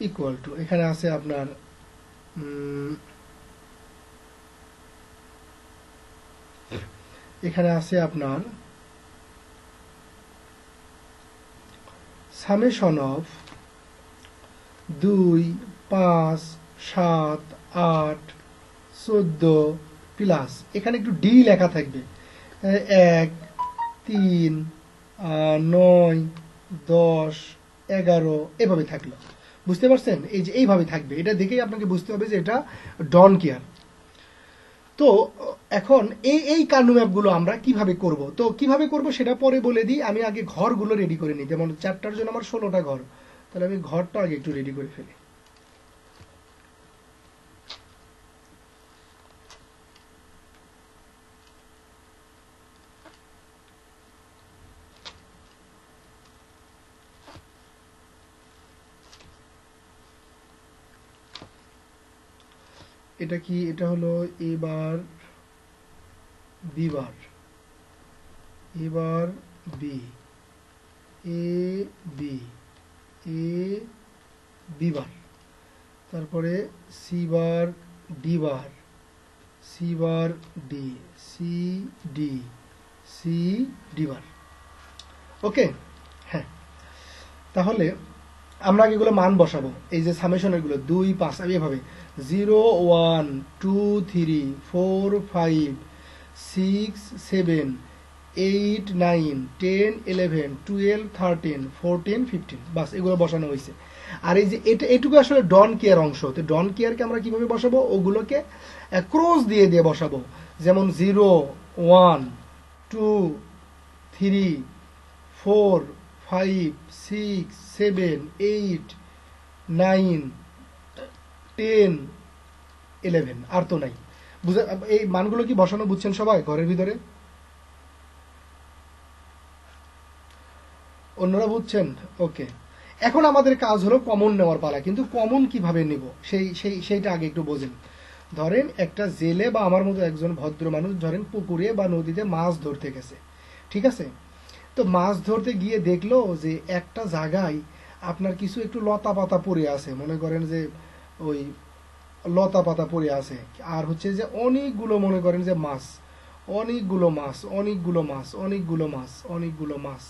ইকুয়াল টু, এখানে আছে আপনার সামেশন অফ 2 5 7 8 14 প্লাস, এখানে একটু ডি লেখা থাকবে, 1 3 9 10 11, এভাবে থাকলো। বুঝতে পারছেন? এই যে এইভাবে থাকবে, এটা দেখেই আপনাকে বুঝতে হবে যে এটা ডন কেয়ার। তো এখন এই কার্নু ম্যাপগুলো আমরা কিভাবে করব, তো কিভাবে করব সেটা পরে বলে দিই। আমি আগে ঘরগুলো রেডি করে নিই। যেমন 4টার জন্য আমার 16টা ঘর, তাহলে আমি ঘরটা আগে একটু রেডি করে ফেলি। এটা কি, এটা হলো এবার বি বার, এবার B, A B, A B bar, তারপরে C bar, D bar, C bar D, C D, C D bar. Okay, হ্যাঁ, তাহলে আমরা এগুলো মান বসাবো, এই যে সামেশনের গুলো 2 5 আমি এভাবে 0 1 2 3 4 5 6 7 8 9 10 11 12 13 14 15, বাস এগুলো বসানো হয়েছে। আর এই যে এটুকু আসলে ডন কেয়ার অংশ, তো ডন কেয়ারকে আমরা কিভাবে বসাবো, ওগুলোকে ক্রস দিয়ে দিয়ে বসাবো, যেমন 0 1 2 3 4 5 6 7 8 9 10 11, আর তো নাই। বুঝা, এই মানগুলো কি বসানো বুঝছেন সবাই ঘরের ভিতরে? অন্যরা বুঝছেন? ওকে, এখন আমাদের কাজ হলো কমন নেওয়ার পালা, কিন্তু কমন কিভাবে নেব সেইটা আগে একটু বোঝেন। ধরেন একটা জেলে বা আমার মতো একজন ভদ্র মানুষ ধরেন পুকুরে বা নদীতে মাছ ধরতে গেছে, ঠিক আছে? তো মাছ ধরতে গিয়ে দেখলো যে একটা জায়গায় আপনার কিছু একটু লতা পাতা পড়ে আছে, মনে করেন যে ওই লতা পাতা পড়ে আছে, আর হচ্ছে যে অনেকগুলো মনে করেন যে মাছ, অনেকগুলো মাছ, অনেকগুলো মাছ, অনেকগুলো মাছ, অনেকগুলো মাছ,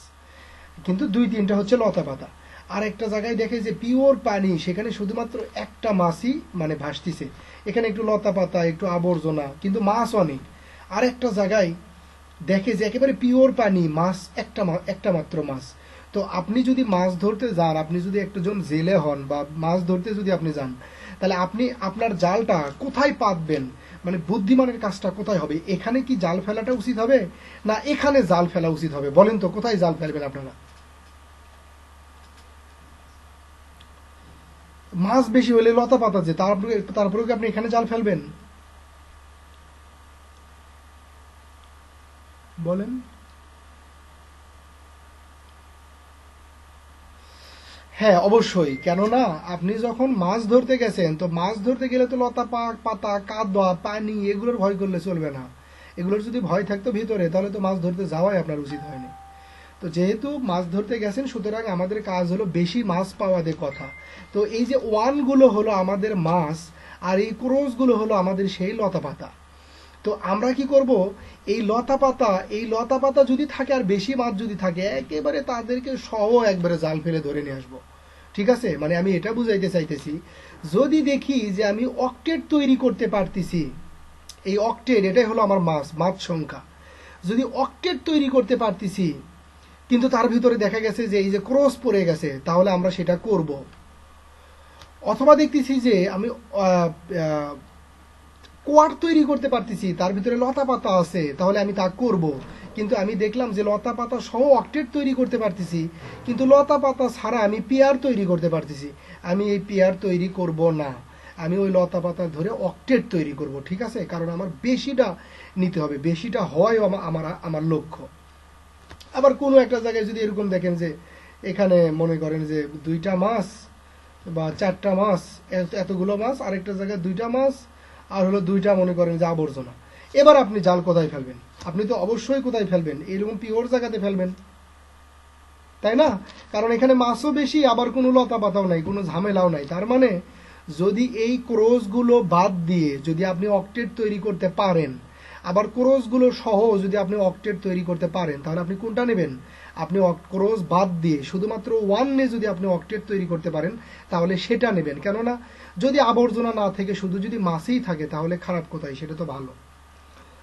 কিন্তু 2-3টা হচ্ছে লতা পাতা। আর একটা জায়গায় দেখে যে পিওর পানি, সেখানে শুধুমাত্র একটা মাছই মানে ভাসতিছে, এখানে একটু লতা পাতা, একটু আবর্জনা, কিন্তু মাছ অনেক। আর একটা জায়গায় দেখে যে একেবারে পিওর পানি, মাছ একটা মাত্র মাছ। তো আপনি যদি মাছ ধরতে যান, আপনি যদি একজন জেলে হন বা মাছ ধরতে যদি আপনি যান, তাহলে আপনি আপনার জালটা কোথায় পাতবেন, মানে বুদ্ধিমানের কাজটা কোথায় হবে? এখানে কি জাল ফেলাটা উচিত হবে, না এখানে জাল ফেলা উচিত হবে? বলেন তো, কোথায় জাল ফেলবেন আপনারা? মাছ বেশি হলে লতা পাতা যে, তারপরে কি আপনি এখানে জাল ফেলবেন? বলেন। হ্যাঁ অবশ্যই, কেননা আপনি যখন মাছ ধরতে গেছেন, তো মাছ ধরতে গেলে তো লতা পাতা, কাদা, পানি এগুলোর ভয় করলে চলবে না। এগুলোর যদি ভয় থাকতো ভিতরে, তাহলে তো মাছ ধরতে যাওয়াই আপনার উচিত হয়নি। তো যেহেতু মাছ ধরতে গেছেন, সুতরাং আমাদের কাজ হলো বেশি মাছ পাওয়াদের কথা। তো এই যে ওয়ানগুলো হলো আমাদের মাছ, আর এই ক্রোসগুলো হলো আমাদের সেই লতা পাতা। তো আমরা কি করব, এই লতা পাতা যদি থাকে আর বেশি মাছ যদি থাকে, একেবারে তাদেরকে সহ একবারে জাল ফেলে ধরে নিয়ে আসবো, ঠিক আছে? মানে আমি এটা বুঝাইতে চাইতেছি, যদি দেখি যে আমি অক্টেট তৈরি করতে পারতেছি, এই অক্টেট এটাই হলো আমার মাছ সংখ্যা, যদি অক্টেট তৈরি করতে পারতেছি, কিন্তু তার ভিতরে দেখা গেছে যে এই যে ক্রস পড়ে গেছে, তাহলে আমরা সেটা করব। অথবা দেখতেছি যে আমি কোয়ার্ট তৈরি করতে পারতেছি, তার ভিতরে লতা পাতা আছে, তাহলে আমি তা করব। কিন্তু আমি দেখলাম যে লতা পাতা সহ অক্টেট তৈরি করতে পারতেছি, কিন্তু লতা পাতা ছাড়া আমি পেয়ার তৈরি করতে পারতেছি, আমি এই পেয়ার তৈরি করব না, আমি ওই লতা পাতা ধরে অক্টেট তৈরি করব, ঠিক আছে? কারণ আমার বেশিটা নিতে হবে, বেশিটা হয় আমার লক্ষ্য। আবার কোনো একটা জায়গায় যদি এরকম দেখেন যে এখানে মনে করেন যে 2টা মাছ বা 4টা মাছ, এতগুলো মাছ, আরেকটা জায়গায় 2টা মাছ, আর হলো 2টা মনে করেন যে আবর্জনা, এবার আপনি জাল কোথায় ফেলবেন? আপনি তো অবশ্যই কোথায় ফেলবেন, এরকম পিওর জায়গাতে ফেলবেন, তাই না? কারণ এখানে মাছও বেশি, আবার কোনো লতা পাতাও নাই, কোনো ঝামেলাও নাই। তার মানে যদি এই ক্রোসগুলো বাদ দিয়ে যদি আপনি অক্টেট তৈরি করতে পারেন, আবার ক্রোসগুলো সহ যদি আপনি অক্টেট তৈরি করতে পারেন, তাহলে আপনি কোনটা নেবেন? আপনি ক্রোস বাদ দিয়ে শুধুমাত্র ওয়ানে যদি আপনি অক্টেট তৈরি করতে পারেন, তাহলে সেটা নেবেন। কেননা যদি আবর্জনা না থেকে শুধু যদি মাছই থাকে, তাহলে খারাপ কোথায়? সেটা তো ভালো।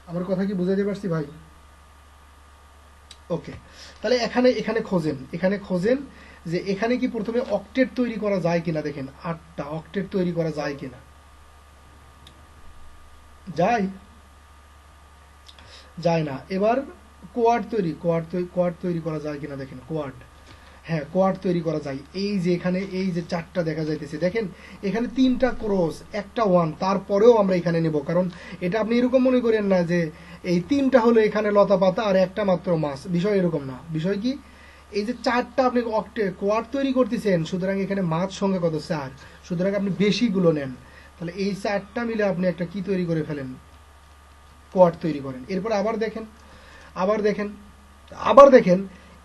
আমার কথা কি বুঝাতে পারছি ভাই? ওকে, তাহলে এখানে খোঁজেন যে এখানে কি প্রথমে অক্টেট তৈরি করা যায় কিনা, দেখেন 8টা অক্টেট তৈরি করা যায় কিনা। যায় না। এবার কোয়াড তৈরি করা যায় কিনা দেখেন, কোয়াড, হ্যাঁ কোয়াড তৈরি করা যায়। এই যে এখানে এই যে 4টা দেখা যাইতেছে, দেখেন এখানে 3টা ক্রস, একটা ওয়ান, তারপরেও আমরা এখানে নেব, কারণ এটা আপনি এরকম মনে করেন না যে এই 3টা হলো এখানে লতা পাতা আর একটা মাত্র মাছ, বিষয় এরকম না। বিষয় কি, এই যে 4টা আপনি কোয়াড তৈরি করতেছেন, সুতরাং এখানে মাছ সংখ্যা কত? 4, সুতরাং আপনি বেশিগুলো নেন, তাহলে এই 4টা মিলে আপনি একটা কি তৈরি করে ফেলেন? কোয়াড তৈরি করেন। এরপর আবার দেখেন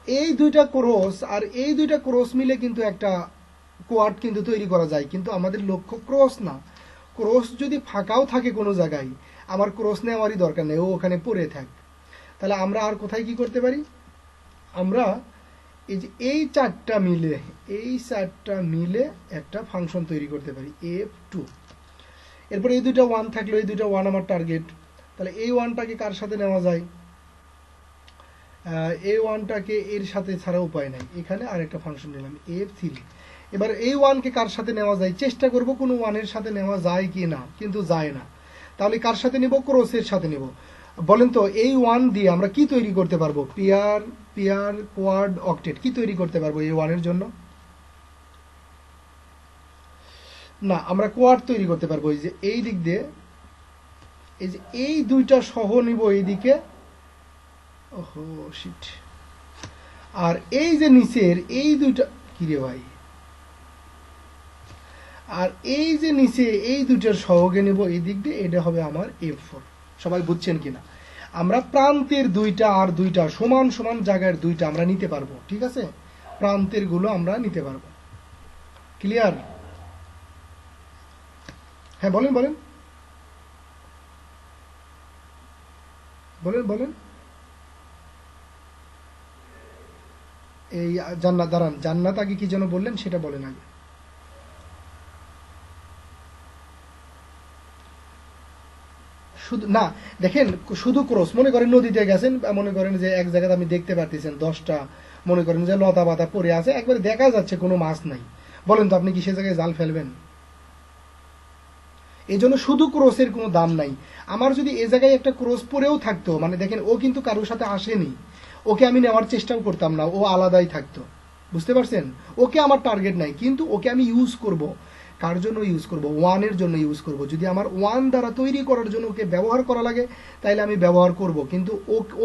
এই দুইটা ক্রস আর এই দুইটা ক্রস মিলে কিন্তু একটা কোয়াড কিন্তু তৈরি করা যায়, কিন্তু আমাদের লক্ষ্য ক্রস না। ক্রস যদি ফাঁকাও থাকে কোনো জায়গায়, আমার ক্রস নেওয়ারই দরকার নেই, ও ওখানে পড়ে থাক। তাহলে আমরা আর কোথায় কি করতে পারি, আমরা এই যে এই চারটা মিলে একটা ফাংশন তৈরি করতে পারি f2। এরপর এই দুইটা 1 থাকলো, এই দুইটা 1 আমার টার্গেট। তাহলে এই 1টাকে কার সাথে নেওয়া যায়, এই 1টাকে এর সাথে ছাড়া উপায় নাই, এখানে আরেকটা ফাংশন নিলাম f3। এবার এই 1কে কার সাথে নেওয়া যায়, চেষ্টা করব কোনো 1-এর সাথে নেওয়া যায় কি না, কিন্তু যায় না। তাহলে কার সাথে নেব, ক্রসের সাথে নেব। বলেন তো এই 1 দিয়ে আমরা কি তৈরি করতে পারবো, পেয়ার কোয়াড অক্টেট কি তৈরি করতে পারবো এই 1-এর জন্য? না, আমরা কোয়াড তৈরি করতে পারবো এই যে এই দিক দিয়ে, এই যে এই দুইটা সহ নিব এইদিকে, ওহো শিট। আর এই যে নিচের এই দুইটা, কি রে ভাই, আর এই যে নিচে এই দুইটার সহগে নেব এই দিক দিয়ে, এটা হবে আমার f4। সবাই বুঝছেন কিনা? আমরা প্রান্তের দুইটা আর দুইটা সমান সমান জায়গার দুইটা আমরা নিতে পারবো, ঠিক আছে, প্রান্তের গুলো আমরা নিতে পারবো। ক্লিয়ার? হ্যাঁ বলেন বলেন বলেন বলেন। এই জান্নাত, দাঁড়ান, জান্নাত আগে কি যেন বললেন সেটা বলেন আগে। শুধু না, দেখেন শুধু ক্রস, মনে করেন নদীতে গেছেন, মনে করেন যে এক জায়গায় আপনি দেখতে পারতেছেন 10টা, মনে করেন যে লতা পাতা পড়ে আছে, একবারে দেখা যাচ্ছে কোনো মাছ নাই, বলেন তো আপনি কি সে জায়গায় জাল ফেলবেন? এই জন্য শুধু ক্রসের কোনো দাম নাই। আমার যদি এ জায়গায় একটা ক্রস পরেও থাকতো, মানে দেখেন ও কিন্তু কারোর সাথে আসেনি, ওকে আমি নেওয়ার চেষ্টাও করতাম না, ও আলাদাই থাকতো, বুঝতে পারছেন? ওকে আমার টার্গেট নাই, কিন্তু ওকে আমি ইউজ করব। কার জন্য ইউজ করব? 1-এর জন্য ইউজ করব। যদি আমার 1 দ্বারা তৈরি করার জন্য ওকে ব্যবহার করা লাগে, তাইলে আমি ব্যবহার করব, কিন্তু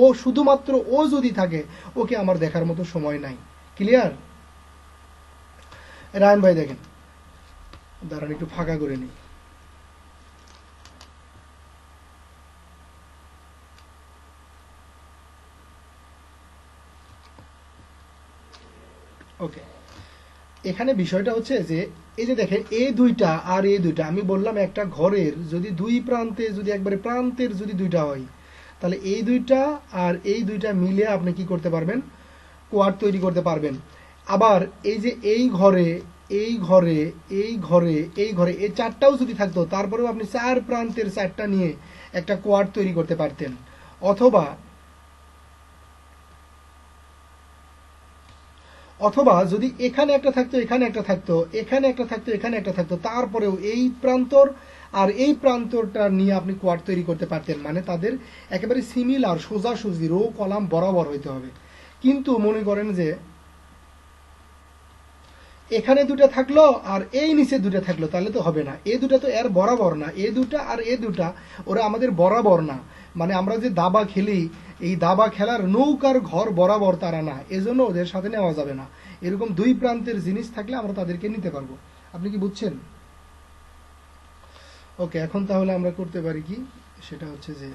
ও শুধুমাত্র ও যদি থাকে, ওকে আমার দেখার মতো সময় নাই। ক্লিয়ার? রায়ন ভাই দেখেন, দাঁড়ান একটু ফাঁকা করে নিই। ওকে, এখানে বিষয়টা হচ্ছে যে এই যে দেখেন এই দুইটা আর এই দুইটা, আমি বললাম একটা ঘরের যদি দুই প্রান্তে, যদি একবারে প্রান্তের যদি দুইটা হয়, তাহলে এই দুইটা আর এই দুইটা মিলে আপনি কি করতে পারবেন, কোয়াড তৈরি করতে পারবেন। আবার এই যে এই ঘরে এই চারটাও যদি থাকতো, তারপরেও আপনি 4 প্রান্তের 4টা নিয়ে একটা কোয়াড তৈরি করতে পারতেন। অথবা যদি এখানে একটা থাকতো, এখানে একটা থাকতো, এখানে একটা থাকতো, এখানে একটা থাকতো, তারপরেও এই প্রান্তর আর এই প্রান্তরটা নিয়ে আপনি কোয়াড তৈরি করতে পারতেন। মানে তাদের একেবারে সিমিলার, সোজাসুজি, রো কলাম বরাবর হইতে হবে। কিন্তু মনে করেন যে এখানে দুটা থাকলো আর এই নিচে দুটা থাকলো, তাহলে তো হবে না। এ দুটা তো এর বরাবর না, এ দুটা আর এ দুটা ওরা আমাদের বরাবর না। মানে আমরা যে দাবা খেলি, এই দাবা খেলার নৌকার ঘর বরাবর তারা না, এজন্য ওদের সাথে নেওয়া যাবে না। এরকম দুই প্রান্তের জিনিস থাকলে আমরা তাদেরকে নিতে পারবো। আপনি কি বুঝছেন? ওকে, এখন তাহলে আমরা করতে পারি কি, সেটা হচ্ছে যে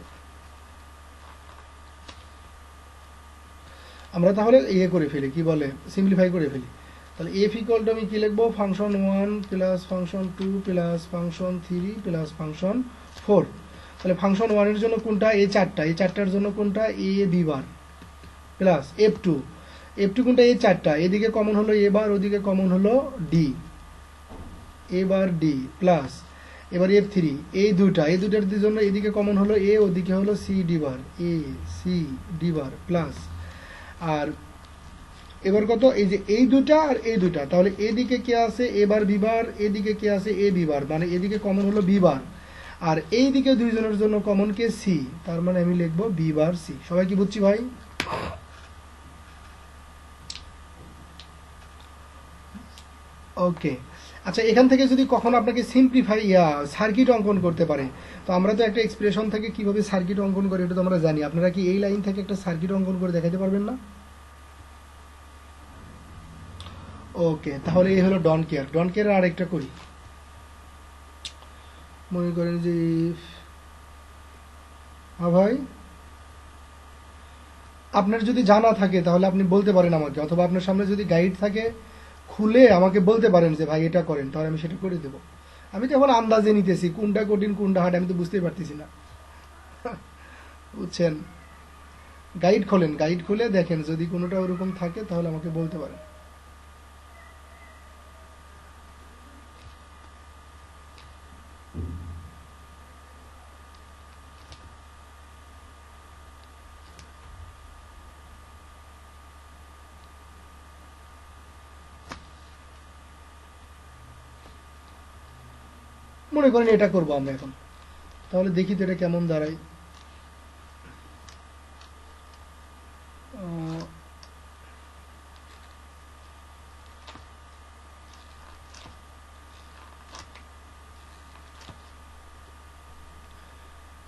আমরা তাহলে ইয়ে করে ফেলি, কি বলে, সিম্পলিফাই করে ফেলি। তাহলে f ইকুয়াল টু আমি কি লিখবো, function 1 plus function 2 plus function 3 plus function 4। তাহলে ফাংশন 1 এর জন্য কোনটা, এই চারটা, এই চারটার জন্য কোনটা, a b bar plus f2 কোনটা, এই চারটা, এদিকে কমন হলো a বার, ওদিকে কমন হলো d, a bar d plus এবার f3 এই দুইটার জন্য এদিকে কমন হলো a, ওদিকে হলো c d bar, a c d bar plus, আর এবার কত, এই যে এই দুটা আর এই দুটা, তাহলে এদিকে কে আছে a বার b বার, এদিকে কে আছে a b বার, মানে এদিকে কমন হলো b বার, আর এই দিকে দুইজনের জন্য কমন কে c, তার মানে আমি লিখবো b বার c। সবাই কি বুঝছি ভাই? ওকে, আচ্ছা, এখান থেকে যদি কখনো আপনাকে সিম্পলিফাই সার্কিট অঙ্কন করতে পারে, তো আমরা তো একটা এক্সপ্রেশন থেকে কিভাবে সার্কিট অঙ্কন করে এটা তো আমরা জানি। আপনারা কি এই লাইন থেকে একটা সার্কিট অঙ্কন করে দেখাতে পারবেন না? ওকে, তাহলে এই হলো ডন কেয়ার আর একটা করি। মনে করেন যে হ্যাঁ ভাই, আপনার যদি জানা থাকে তাহলে আপনি বলতে পারেন আমাকে, অথবা আপনার সামনে যদি গাইড থাকে খুলে আমাকে বলতে পারেন যে ভাই এটা করেন, তাহলে আমি সেটা করে দেব। আমি তো এখন আন্দাজে নিতেছি কোনটা কঠিন কোনটা হার্ড, আমি তো বুঝতেই পারতেছি না। বুঝছেন? গাইড খোলেন, গাইড খুলে দেখেন যদি কোনোটা ওরকম থাকে তাহলে আমাকে বলতে পারেন। মনে করেন এটা করবো আমরা এখন, তাহলে দেখি তো এটা কেমন দাঁড়ায়।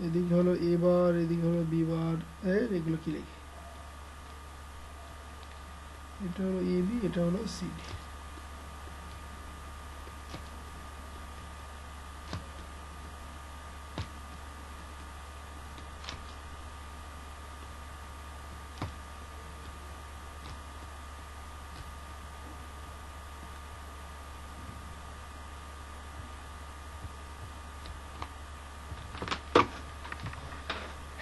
এদিকে হলো এ বার, এদিকে হলো বি বার, এগুলো কি লিখি, এটা হলো এ বি, এটা হলো সি ডি।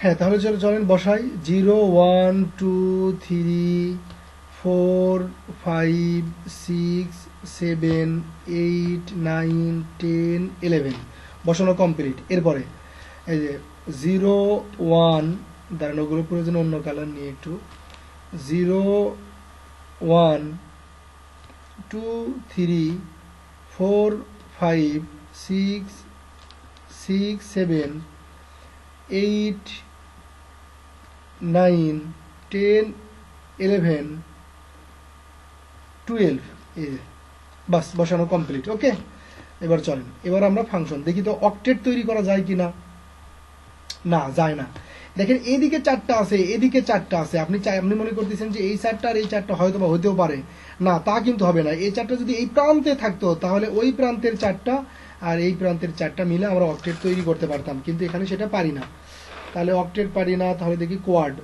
হ্যাঁ, তাহলে চলেন বসাই। 0 1 2 3 4 5 6 7 8 9 10 11 বসানো কমপ্লিট। এরপরে এই যে 0 1, দাঁড়ান ওগুলো প্রয়োজন অন্য কালার নিয়ে একটু। 0 1 2 3 4 5 6 6 7 8 9 10 11 12, এই যে বাস বসানো কমপ্লিট। ওকে, এবার চলেন, এবার আমরা ফাংশন দেখি তো অক্টেট তৈরি করা যায় কিনা। না, যায় না। দেখেন এইদিকে 4টা আছে, এদিকে 4টা আছে, আপনি মনে করতেছেন যে এই 4টা আর এই 4টা হয়তো বা হতেও পারে, না তা কিন্তু হবে না। এই 4টা যদি এই প্রান্তে থাকতো তাহলে ওই প্রান্তের 4টা আর এই প্রান্তের 4টা মিলে আমরা অক্টেট তৈরি করতে পারতাম, কিন্তু এখানে সেটা পারি না। তাহলে অক্টেট পারি না, তাহলে দেখি কোয়াড।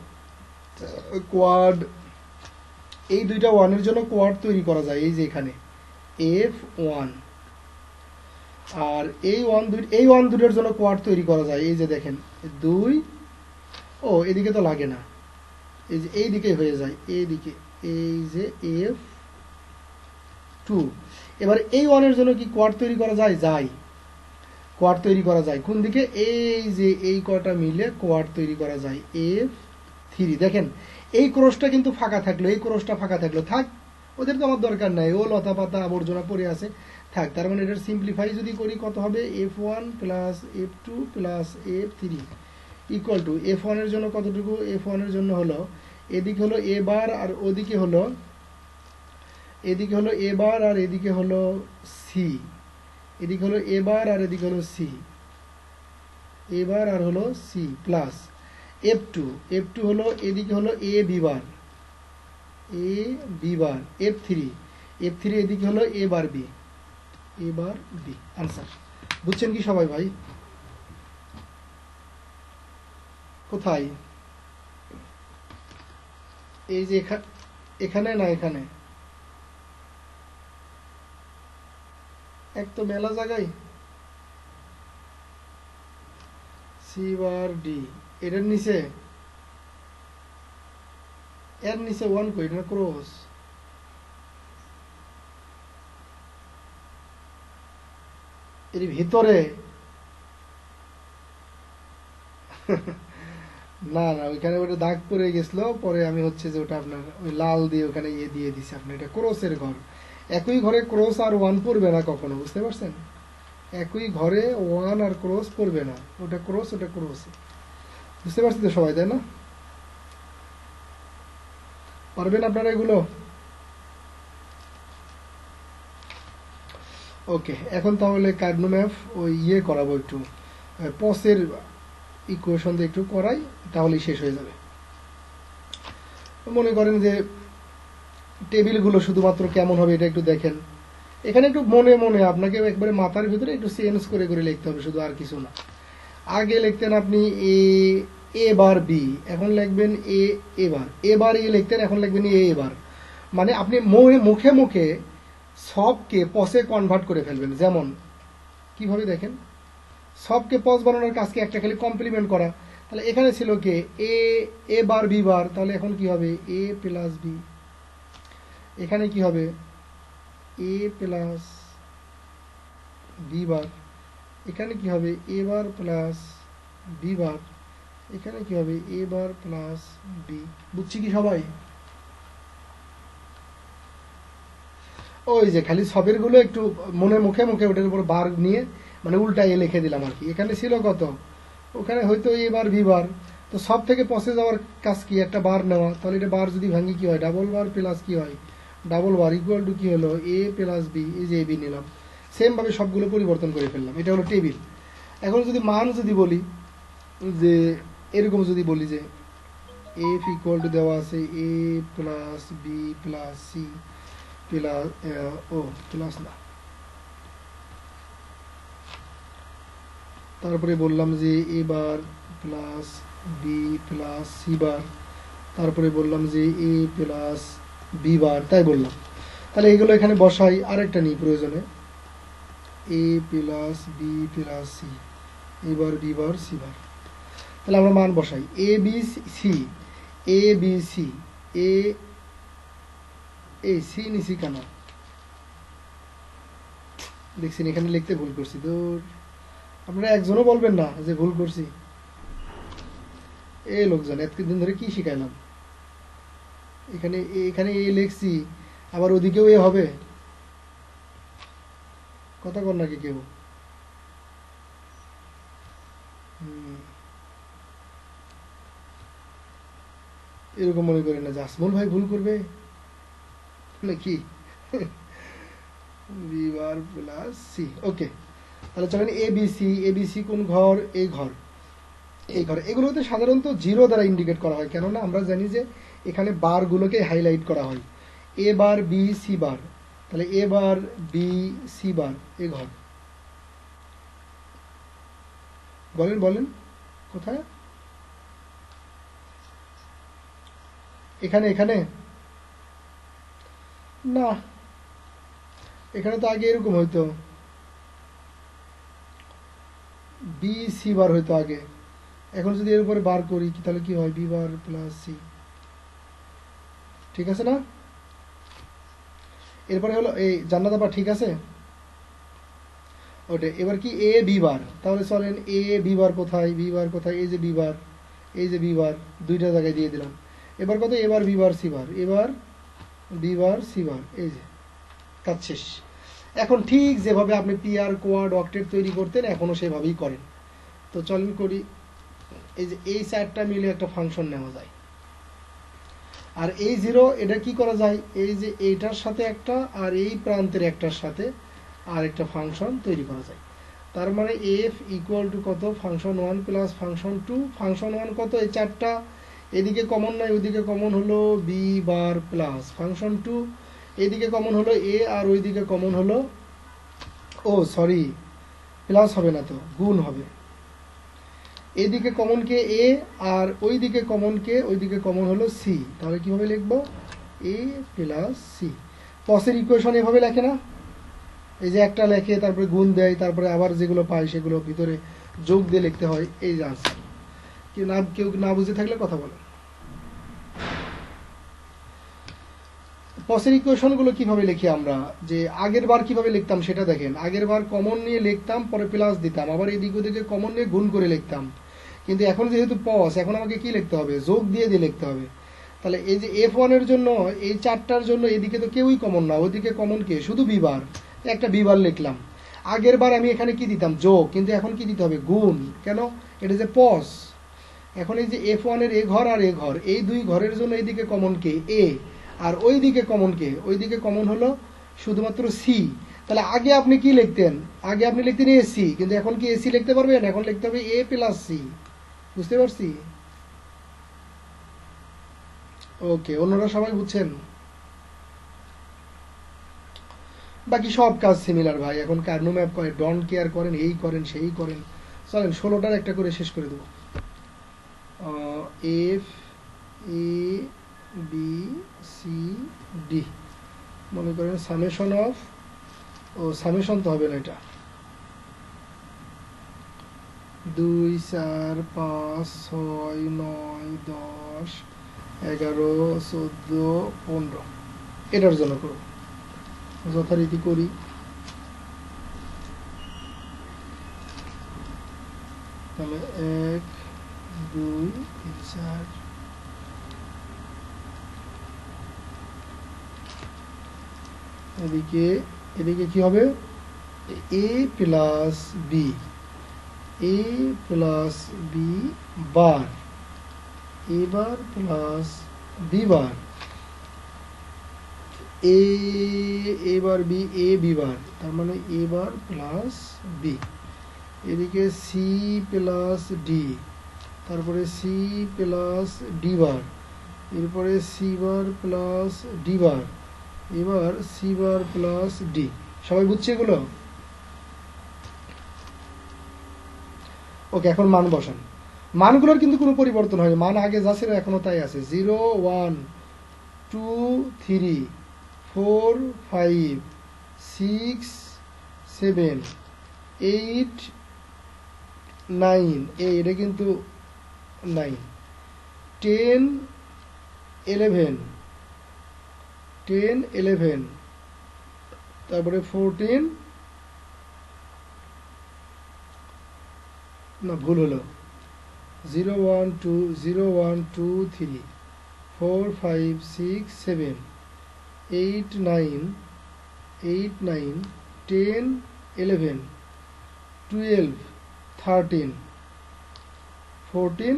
কোয়াড এই দুইটা ওয়ানের জন্য কোয়াড তৈরি করা যায়, এই যে এখানে F1, আর এই ওয়ান দুটোর জন্য কোয়াড তৈরি করা যায়, এই যে দেখেন 2। ও এদিকে তো লাগে না, এই যে এই দিকে হয়ে যায়, এইদিকে এই যে F2। এবার এই ওয়ানের জন্য কি কোয়াড তৈরি করা যায়? যায়, কোয়াড তৈরি করা যায়। কোন দিকে? এই যে এই কটা মিলে কোয়াড তৈরি করা যায় F3। দেখেন এই ক্রসটা কিন্তু ফাঁকা থাকলো, এই ক্রসটা ফাঁকা থাকলো, থাক, ওদের তো আমার দরকার নাই, ও লতা পাতা আবর্জনা পড়ে আছে, থাক। তার মানে এটার সিম্পলিফাই যদি করি কত হবে? F1 plus F2 plus F3 equal to F1 এর জন্য কতটুকু? F1 এর জন্য হলো এদিকে হলো এ বার আর ওদিকে হলো এ বার আর এদিকে হলো সি, এদিকে হলো এ বার আর এদিকে হলো সি, এ বার আর হলো সি প্লাস F2 হলো এদিকে হলো এ বি বার, F3 এদিকে হলো এ বার বি, আনসার। বুঝছেন কি সবাই ভাই? কোথায়? এই যে এখানে না, এখানে এক তো মেলা জায়গায় সি বার ডি, এটার নিচে এর নিচে 1 কই, এটা ক্রস, এর ভিতরে না না, ওইখানে ওটা দাগ পড়ে গেছিল, পরে আমি হচ্ছে যে ওটা আপনার ওই লাল দিয়ে ওখানে ইয়ে দিয়ে দিছি। আপনার এটা ক্রসের ঘর, একই ঘরে ক্রস আর 1 পড়বে না কখনো, বুঝতে পারছেন? একই ঘরে 1 আর ক্রস পড়বে না, ওটা ক্রস ওটা ক্রস, বুঝতে পারছি তো সবাই, তাই না? পারবেন আপনারা এগুলো? ওকে, এখন তাহলে কার্ডনোম্যাপ ওই ইয়ে করাবো, একটু পসের ইকুয়েশন দিয়ে একটু করাই, তাহলেই শেষ হয়ে যাবে। মনে করেন যে টেবিলগুলো শুধুমাত্র কেমন হবে এটা একটু দেখেন। এখানে একটু মনে মনে আপনাকে একবারে মাথার ভিতরে একটু চেঞ্জ করে করে লিখতে হবে, শুধু আর কিছু না। আগে লিখতেন আপনি এ বার বি, এখন লিখবেন এ এবার, এবার এ লিখতেন, এখন লিখবেন এ এবার। মানে আপনি মুখে মুখে সবকে পসে কনভার্ট করে ফেলবেন। যেমন কিভাবে দেখেন, সবকে পস বানানোর কাজকে একটা খালি কমপ্লিমেন্ট করা। তাহলে এখানে ছিল কে এ বার বি বার, তাহলে এখন কি হবে এ প্লাস বি। এখানে কি হবে এ প্লাস বি বার, এখানে কি হবে এ বার প্লাস বি বার, এখানে কি হবে এ বার প্লাস বি। বুঝছি কি সবাই? ওই যে খালি সবের গুলো একটু মনে মুখে মুখে ওটার উপর বার নিয়ে মানে উল্টাইয়ে লিখে দিলাম আর কি। এখানে ছিল কত, ওখানে হয়তো এ বার বি বার, তো সব থেকে পসে যাওয়ার কাজ কি একটা বার নেওয়া। তাহলে এটা বার যদি ভাঙি কি হয় ডাবল বার প্লাস কি হয় ডাবল বার ইকুয়াল টু কি হলো এ প্লাস বি। এই যে এ বি নিলাম, সেম ভাবে সবগুলো পরিবর্তন করে ফেললাম। এটা হলো টেবিল। এখন যদি মান যদি বলি যে এরকম যদি বলি যে এফ ইকুয়াল টু দেওয়া আছে A plus B plus C plus ও প্লাস না, তারপরে বললাম যে A bar plus B plus C bar, তারপরে বললাম যে এ প্লাস বি বার, তাই বললাম। তাহলে এগুলো এখানে বসাই, আরেকটা নিই প্রয়োজনে A plus B plus C, এবার বি বার সি বার। তাহলে আমরা মান বসাই A B C, A B C, A C নিচি কেন দেখছেন, এখানে লিখতে ভুল করছি। তো আপনারা একজনও বলবেন না যে ভুল করছি। এ লোকজন এতদিন ধরে কি শিখাইলাম, এখানে এখানে এ লিখছি আবার ওদিকেও এ হবে, কথা কর নাকি কেউ? এরকম মনে করেন না যে আসমল ভাই ভুল করবে নাকি। বি বার প্লাস সি, ওকে। তাহলে চলেন এ B C, A B C কোন ঘর, এই ঘর, এই ঘর। এগুলোতে সাধারণত জিরো দ্বারা ইন্ডিকেট করা হয়, কেননা আমরা জানি যে এখানে বার গুলোকে হাইলাইট করা হয়। এ বার বি সি বার, তাহলে এ বার বি সি বার এ ঘর। বলেন বলেন কোথায়, এখানে এখানে না, এখানে তো আগে এরকম হইতো বি সি বার হইতো আগে। এখন যদি এর উপরে বার করি তাহলে কি হয় বি বার প্লাস সি, ঠিক আছে না? এরপরে হলো এই জান্নাত বার, ঠিক আছে ওটা। এবার কি এ বি বার, তাহলে চলেন এ বি বার কোথায়, বি বার কোথায়, এই যে বি বার, এই যে বি বার, দুইটা জায়গায় দিয়ে দিলাম। এবার কত এবার বি বার সি বার, এবার বি বার সি বার, এই যে কাজ শেষ। এখন ঠিক যেভাবে আপনি পিআর কোয়াড অক্টেট তৈরি করতেন এখনো সেভাবেই করেন। তো চলেন করি। এই যে এই চারটা মিলে একটা ফাংশন নেওয়া যায়, আর এই জিরো এটা কি করা যায়, এই যে এইটার সাথে একটা আর এই প্রান্তের একটার সাথে আর একটা ফাংশন তৈরি করা যায়। তার মানে এফ ইকুয়াল টু কত function one plus function two. Function one কত এই চারটা, এদিকে কমন নাই ওইদিকে কমন হলো B bar plus function two, এদিকে কমন হলো এ আর ওইদিকে কমন হলো, ও সরি প্লাস হবে না তো গুণ হবে, এদিকে কমন কে এ আর ওইদিকে কমন কে, ওইদিকে কমন হলো সি। তাহলে কিভাবে লিখবো এ প্লাস সি। পসের ইকুয়েশন এভাবে লেখে না, এই যে একটা লেখে তারপরে গুণ দেয়, তারপরে আবার যেগুলো পায় সেগুলো ভিতরে যোগ দিয়ে লিখতে হয়। এই যে আনসার। কেউ না বুঝে থাকলে কথা বলেন। পসের ইকুয়েশন গুলো কিভাবে লিখি আমরা, যে আগের বার কিভাবে লিখতাম সেটা দেখেন। আগের বার কমন নিয়ে লিখতাম, পরে প্লাস দিতাম, আবার এই দিক ওদিকে কমন নিয়ে গুণ করে লিখতাম। কিন্তু এখন যেহেতু পস, এখন আমাকে কি লিখতে হবে যোগ দিয়ে দিয়ে লিখতে হবে। তাহলে এই যে এফ ওয়ান এর জন্য এই চারটার জন্য এদিকে তো কেউই কমন না, ওদিকে কমন কে শুধু বি বার, একটা বি বার লিখলাম। আগের বার আমি এখানে কি দিতাম যোগ, কিন্তু এখন কি দিতে হবে গুণ, কেন এটা যে পস। এখন এই যে এফ ওয়ান এর এ ঘর আর এ ঘর, এই দুই ঘরের জন্য এইদিকে কমন কে এ, আর ওই দিকে কমন কে, ওইদিকে কমন হলো শুধুমাত্র সি। তাহলে আগে আপনি কি লিখতেন, আগে আপনি লিখতেন এসি, কিন্তু এখন কি এসি লিখতে পারবেন, এখন লিখতে হবে এ প্লাস সি। বুঝতে পারছি? ওকে, অন্যরা সবাই বুঝছেন? বাকি সব কাজ সিমিলার ভাই। এখন কার্নো ম্যাপ করেন, ডন কেয়ার করেন, এই করেন সেই করেন। চলেন 16টার একটা করে শেষ করে দেবো। F A B C D, মনে করেন সামেশন অফ, সামেশন তো হবে না, এটা 2 4 5 6 9 10 11 14 15 এটার জন্য করব, যথারীতি করি। তাহলে 1 2 3 4, এদিকে এদিকে কি হবে, এ plus B, A plus B bar, A bar plus B bar, A bar B, A B বার, তার মানে এ বার প্লাস বি। এদিকে সি প্লাস ডি, তারপরে সি প্লাস ডি বার, এরপরে সি বার প্লাস ডি বার, এবার সি বার প্লাস ডি। সবাই বুঝছে এগুলো? ওকে, এখন মান বসান। মানগুলোর কিন্তু কোনো পরিবর্তন হয়নি, মান আগে যা ছিল এখনো তাই আছে। 0 1 2 3 4 5 6 7 8 9, এটা কিন্তু 9, 10 11 10 11, তারপরে 14, না ভুল হলো, 0 1 2 0 1 2 3 4 5 6 7 8 9 8 9 10 11 12 13 14,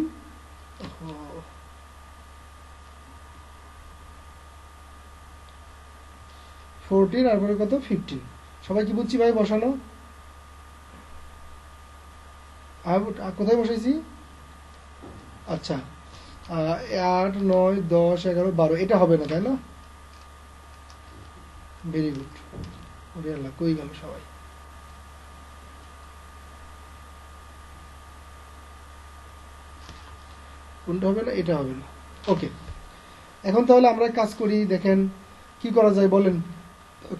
14 আর পরে কত 15। সবাই কি বুঝছি ভাই বসানো? কোথায় বসাইছি? আচ্ছা, 8 9 10 11 12, এটা হবে না তাই না? Very good. ওরে আল্লাহ, কই গেল সবাই? কোনটা হবে না? এটা হবে না। ওকে, এখন তাহলে আমরা কাজ করি। দেখেন কি করা যায় বলেন,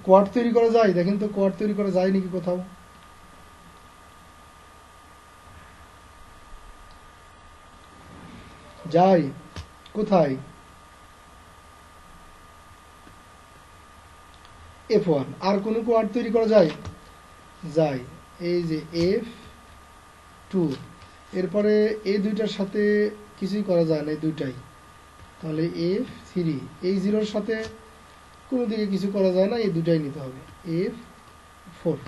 কোয়াড তৈরি করা যায়? দেখেন তো কোয়াড তৈরি করা যায় নাকি কোথাও। যাই কোথায়? F1। আর কোন কোয়াড তৈরি করা যায়? যায়, এই যে F2। এরপরে এই দুইটার সাথে কিছুই করা যায় না, এই দুইটাই। তাহলে F3, এই জিরোর সাথে কোনো দিকে কিছু করা যায় না, এই দুটাই নিতে হবে, F4।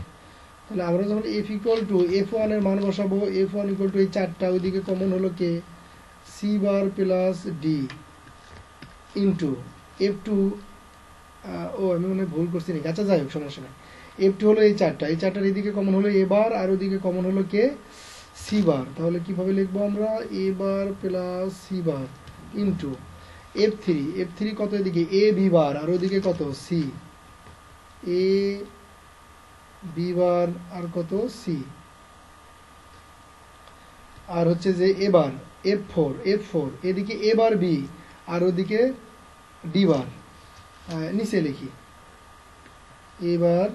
তাহলে আমরা যখন F ইকুয়াল টু F1 এর মান বসাবো, F1 ইকুয়াল টু এই চারটা, ওইদিকে কমন হলো কে, C bar plus D into F2। আমি মনে ভুল করছি নাকি, আচ্ছা যাই হোক, সমস্যা নেই। F2 হলো এই চারটা, এই চারটার এদিকে কমন হলো এ বার, আর ওদিকে কমন হলো কে, সি বার। তাহলে কিভাবে লিখবো আমরা, A bar plus C bar into F3 কত, এদিকে এ বি বার, আর ওদিকে কত, সি, এ বি বার আর কত, সি। আর হচ্ছে যে এবার F4 এদিকে এ বার বি, আর ওদিকে ডি বার। নিচে লিখি এবার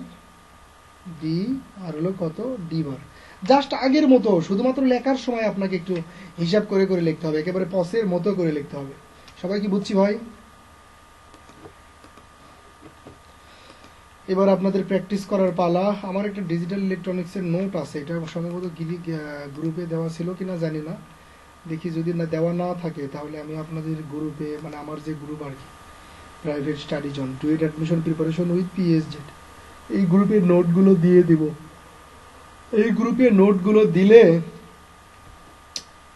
বি, আর হলো কত, ডি বার। জাস্ট আগের মতো, শুধুমাত্র লেখার সময় আপনাকে একটু হিসাব করে করে লিখতে হবে, একেবারে পসের মতো করে লিখতে হবে। সবাই কি বুঝছি ভাই? এবার আপনাদের প্র্যাকটিস করার পালা। আমার একটা ডিজিটাল ইলেকট্রনিক্সের নোট আছে, এটা সম্ভবত গ্রুপে দেওয়া ছিল কিনা জানি না, দেখি যদি না দেওয়া না থাকে তাহলে আমি আপনাদের গ্রুপে, মানে আমার যে গ্রুপ আর কি, private study zone DUET admission preparation with PSZ, এই গ্রুপের নোটগুলো দিয়ে দিব। এই গ্রুপে নোটগুলো দিলে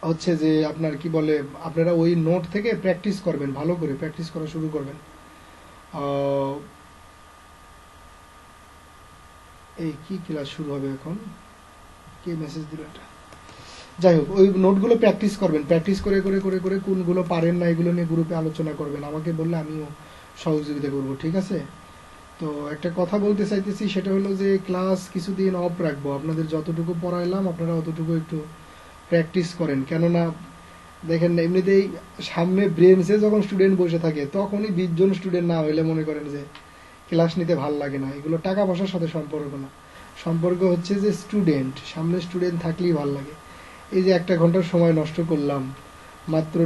হচ্ছে যে আপনার কি বলে, আপনারা ওই নোট থেকে প্র্যাকটিস করবেন, ভালো করে প্র্যাকটিস করা শুরু করবেন। এই কি ক্লাস শুরু হবে এখন, কে মেসেজ দিল এটা? যাই হোক, ওই নোটগুলো প্র্যাকটিস করবেন, প্র্যাকটিস করে করে করে করে কোনগুলো পারেন না এগুলো নিয়ে গ্রুপে আলোচনা করবেন, আমাকে বললে আমিও সহযোগিতা করব, ঠিক আছে? তো একটা কথা বলতে চাইতেছি, সেটা হলো যে ক্লাস কিছুদিন অফ রাখবো, আপনাদের যতটুকু পড়াইলাম আপনারা অতটুকু একটু প্র্যাকটিস করেন, কেননা দেখেন না, এমনিতেই সামনে ব্রেনসে যখন স্টুডেন্ট বসে থাকে তখনই 20 জন স্টুডেন্ট না হলে মনে করেন যে ক্লাস নিতে ভাল লাগে না। এগুলো টাকা পয়সার সাথে সম্পর্ক না, সম্পর্ক হচ্ছে যে স্টুডেন্ট, সামনে স্টুডেন্ট থাকলেই ভাল লাগে। এই যে 1 ঘন্টার সময় নষ্ট করলাম, মাত্র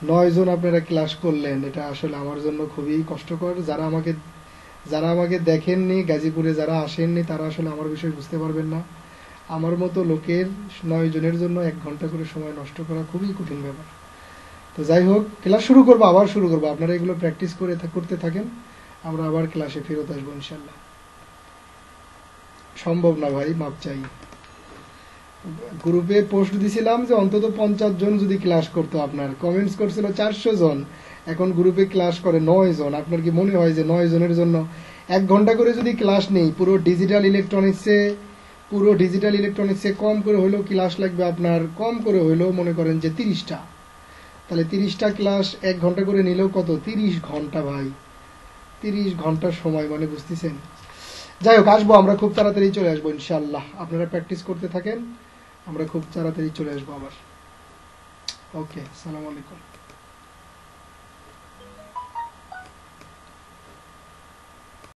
9 জন আপনারা ক্লাস করলেন, এটা আসলে আমার জন্য খুবই কষ্টকর। যারা আমাকে দেখেননি, গাজীপুরে যারা আসেননি, তারা আসলে আমার বিষয় বুঝতে পারবেন না। আমার মতো লোকের 9 জনের জন্য 1 ঘন্টা করে সময় নষ্ট করা খুবই কঠিন ব্যাপার। তো যাই হোক, ক্লাস আবার শুরু করবো। আপনারা এগুলো প্র্যাকটিস করতে থাকেন, আমরা আবার ক্লাসে ফেরত আসবো ইনশাল্লাহ। সম্ভব না ভাই, মাপ চাই। গ্রুপে পোস্ট দিছিলাম যে অন্তত 50 জন যদি ক্লাস করতো, আপনার কমেন্টস করছিল 400 জন, এখন গ্রুপে ক্লাস করে 9 জন। আপনার কি মনে হয় যে 9 জনের জন্য 1 ঘন্টা করে যদি ক্লাস নেই, পুরো ডিজিটাল ইলেকট্রনিক্সে কম করে হইলেও ক্লাস লাগবে আপনার, কম করে হইলেও মনে করেন যে 30টা, তাহলে 30টা ক্লাস 1 ঘন্টা করে নিলেও কত, 30 ঘন্টা ভাই, 30 ঘন্টার সময়, মানে বুঝতেছেন। যাই হোক, আসবো আমরা, খুব তাড়াতাড়ি চলে আসবো ইনশাআল্লাহ। আপনারা প্র্যাকটিস করতে থাকেন, আমরা খুব তাড়াতাড়ি চলে আসবো আবার। ওকে, আসসালামু আলাইকুম।